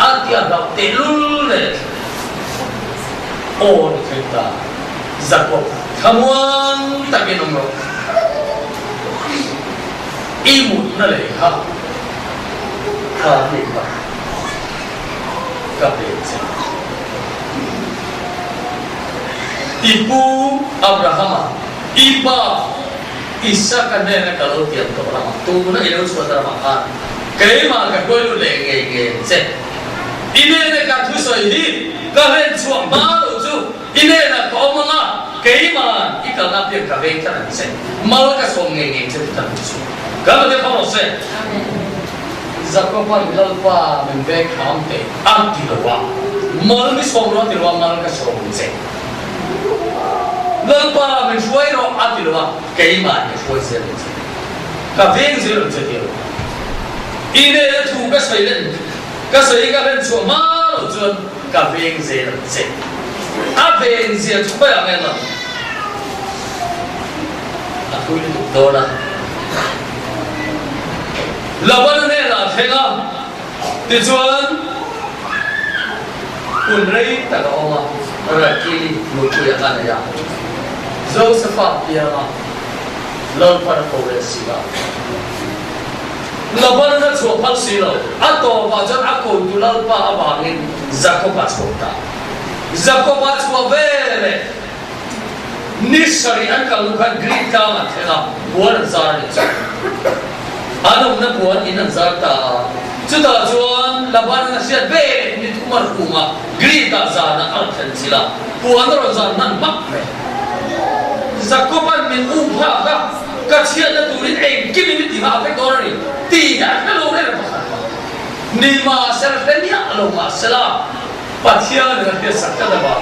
Speaker 1: อาทิตย์เราเตลุเลยโอ้นี่คือตาจักรขมวนตะกี้น้องเราอีมุนนั่นเลยครับข้าเด็กครับกับเด็กอีปูอับราฮัมอีบาอิสระกันเนี่ยนะkalau tiap orang tu na itu sebentar makan kaya makan kau itu lengeเสร็จiniนะการทุสอยดีก็เห็นช่วงมาลูจูiniนะเขามาง่ะกายมาอีกแล้วเพียงกับเองแค่นั้นเสร็จมาแล้วก็ส่งเงี้ยจะติดตั้งจูก็ไม่ได้ฟังหรอกเสร็จจักรพรรดิเราว่ามันเบกข้ามเตะอันที่เราว่ามาแล้วไม่ส่งเราที่เรามาแล้วก็ส่งเสร็จเราว่ามันช่วยเราอันที่เราว่าเกี่ยมาเนี่ยช่วยเสียเลย cả viên gì rồi chơi điều ine là thu cái sợi lên cái sợi cái bên chùa má rồi chuan cả viên gì rồi chơi viên gì chụp cái này là tôi đi tụt đó là lawan này là thế nào thì chuan quân rây ta có mà rồi kia một cái gì này à Joseph kia mà lớn phần cầu lệ xí là lawan nó chùa phát xí rồi ato vào chân ác cầu tu lớn pa abangin Jacob chùa ta Jacob chùa về nisari an kalukhan Greek ka mà thế nào buồn zar này chứ anh nó buồn in zar ta chú ta chuan laban na siat ve ni thumar kuma Greek ta zar na al khan sila buồn rồi zar nan mak me Jacoban min upha ka chiat na turin em kim mi ti ha fe dor ni ti ya ka lo ne pa ni ma sel fe ni alo ma sala pathia na ke sakta da ba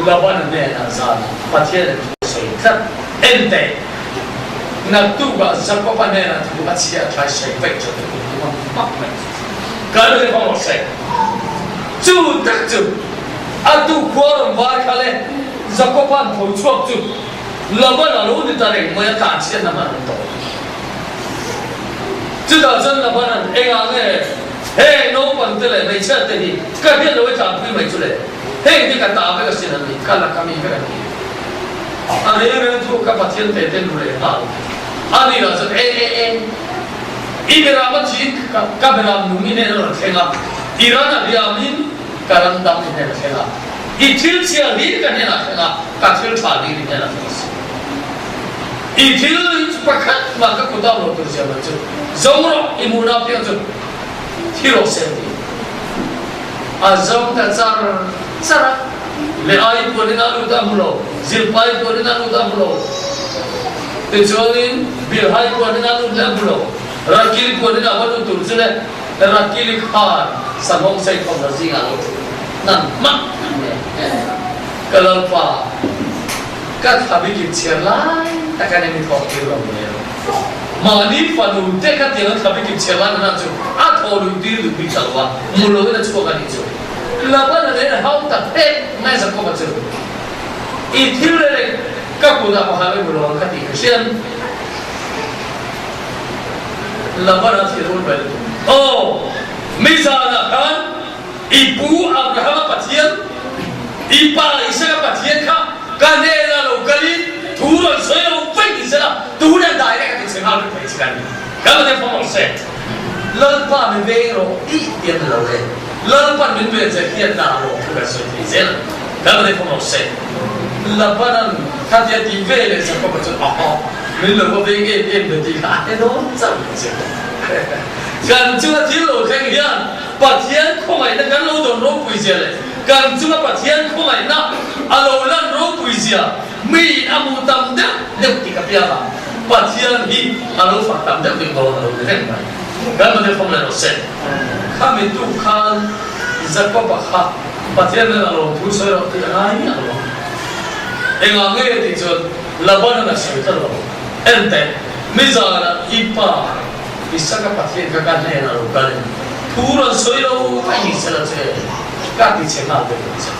Speaker 1: laban ne na zar pathia na sei khat ente na tu ga Jacoban ne na tu ka chia thai sei ve cho tu mak me ka le ba mo sei chu tak chu atu khorom var khale Jacoban thoi chuak chu laban alo ni ta reng moya ka chian na ma to chu da jan laban enga nge he no pan te le mai cha te ni ka bien lo ka pi mai chu le he ni ka ta ba ka sin ni ka la ka mi ka ni ani re tu ka patien te te le ha ani la jan ibera ma chi ka bera nu mi ne ro thenga irana riamin karan dam ne thenga itil chia li ka ne na thenga ka thil tha li ne na thenga itil pakhat ma ka kuda lo tu sia ma chu zongro imuna pi chu thilo se ti azam ta chara le ai ko ni na lu da mulo zil pai ko ni na lu da mulo te join bil hai ko ni na lu da mulo rakil ko ni na ba lu tu chule rakil khan samong sai khom na zinga lo nan ma kalau pa kat habi ki cherlai takane mi thok ki ro ne mani panu te ka te habi ki cherlai na chu a thoru ti lu bi salwa mulo na chu ka ni chu laban ne hau ta te mai sa ko ba chu I thil le ka ku da pa ha me mulo ka ti sian laban a thil bel oh mizana kan ibu Abraham pathian ipa isa pathian ka kanela lo kali thuro soi lo fai isa tu na dai ka ti chha lo fai chikan ka ma de phong se lon pa me ve ro I tian lo le lon pa min ve je hian na lo ka soi ti se ka ma de phong se la panan ka dia ti ve le sa ko ba chu min lo ko ve ge em de ti ka e do cham se kan chu thil lo khang hian pathian khomai na kan lo don ro pui je le kan chu pathian khomai na alo lan ro pui zia mi amu tam de de ti ka pia ba pathian hi alo fa tam de ko alo de ren ba kan ma de phong le ro se kha mi tu khan zakwa ba kha pathian na alo thu so ro ti ai alo enga nge ti chu laban na se ta ro ente mi za na ipa isaka pathian ka kan ne na ro ka le thuro soi lo ai se la che ka ti che ma de che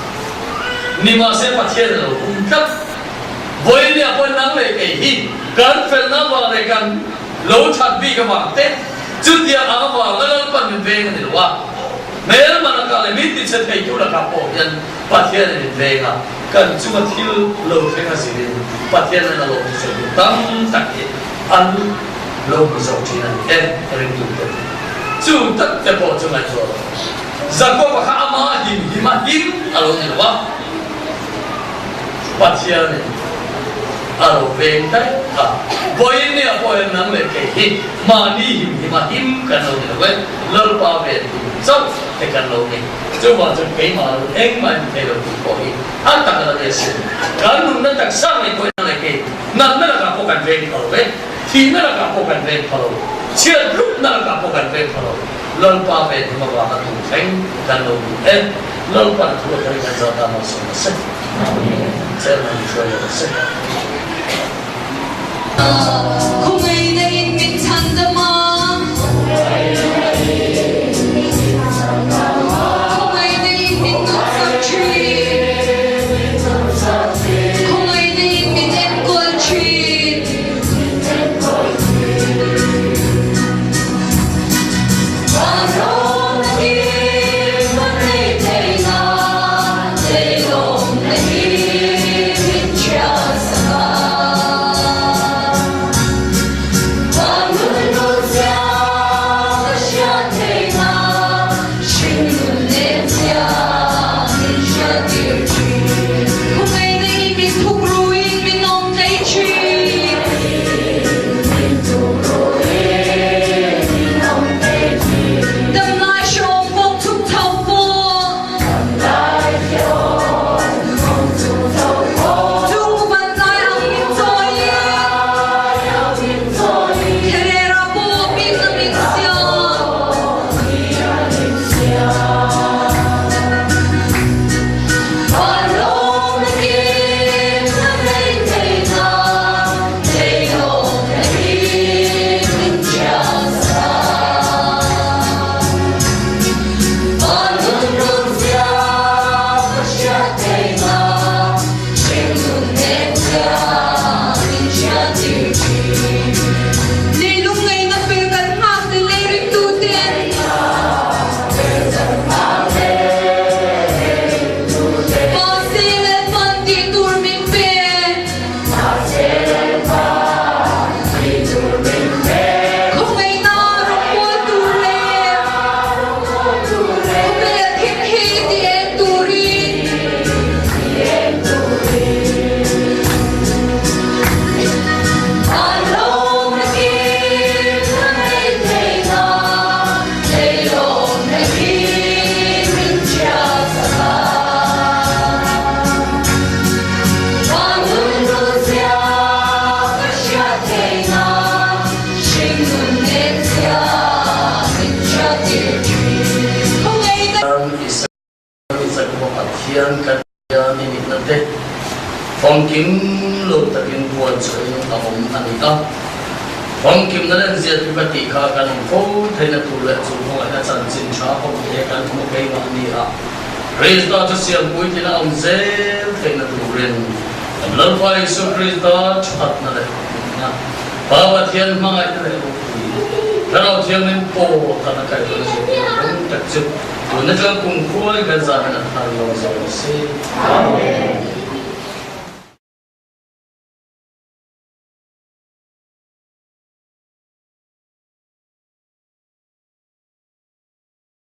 Speaker 1: ni ma se pathian lo kap voi ni apon nang le ke hi kan fel na wa le kan lo that bi ka ma te chu dia a wa la la pan min ve ni lo wa mer ma na ka le mi ti che thei tu la ka po yan pathian ni ve ga kan chu ma thil lo the ka si ni pathian na lo ti che tam tak an lo ko so ti na ring tu chu tak te po chu mai chu Jacob kha ama him alo ni wa pathian ni alo ven tai ka boy ni apo nang le ke hi mani him kan lo ni wa lol pa ve so te kan lo ni chu ma chu ke ma lo eng ma te lo ko hi an ta ka le se kan nun na tak sa mai ko na le ke nan na ka po kan ve ko ve thi na ka po kan ve ko chia lúc na ka po kan ve ko lol pa ve ma wa ma tu theng kan lo ni lol pa tu ka kan za ta ma so na se amen se na ni so ya se không ngày phong kim lột tập in buồn sợi những tàu anh ta phong kim nó lên diệt cái bát khá cần phố thấy là thủ lệ dùng phong anh ta sản sinh cho phong thế cần một cái mà đi à Christ đã cho xem cuối thì là ông dễ thấy là thủ lệ lần qua Isu Christ đã chặt nó đấy ba bát thiên mang ai đấy cái nào thiên mình po ta nó cái đó là cũng chắc chắn nó cho cùng khối cái gì là thằng lâu rồi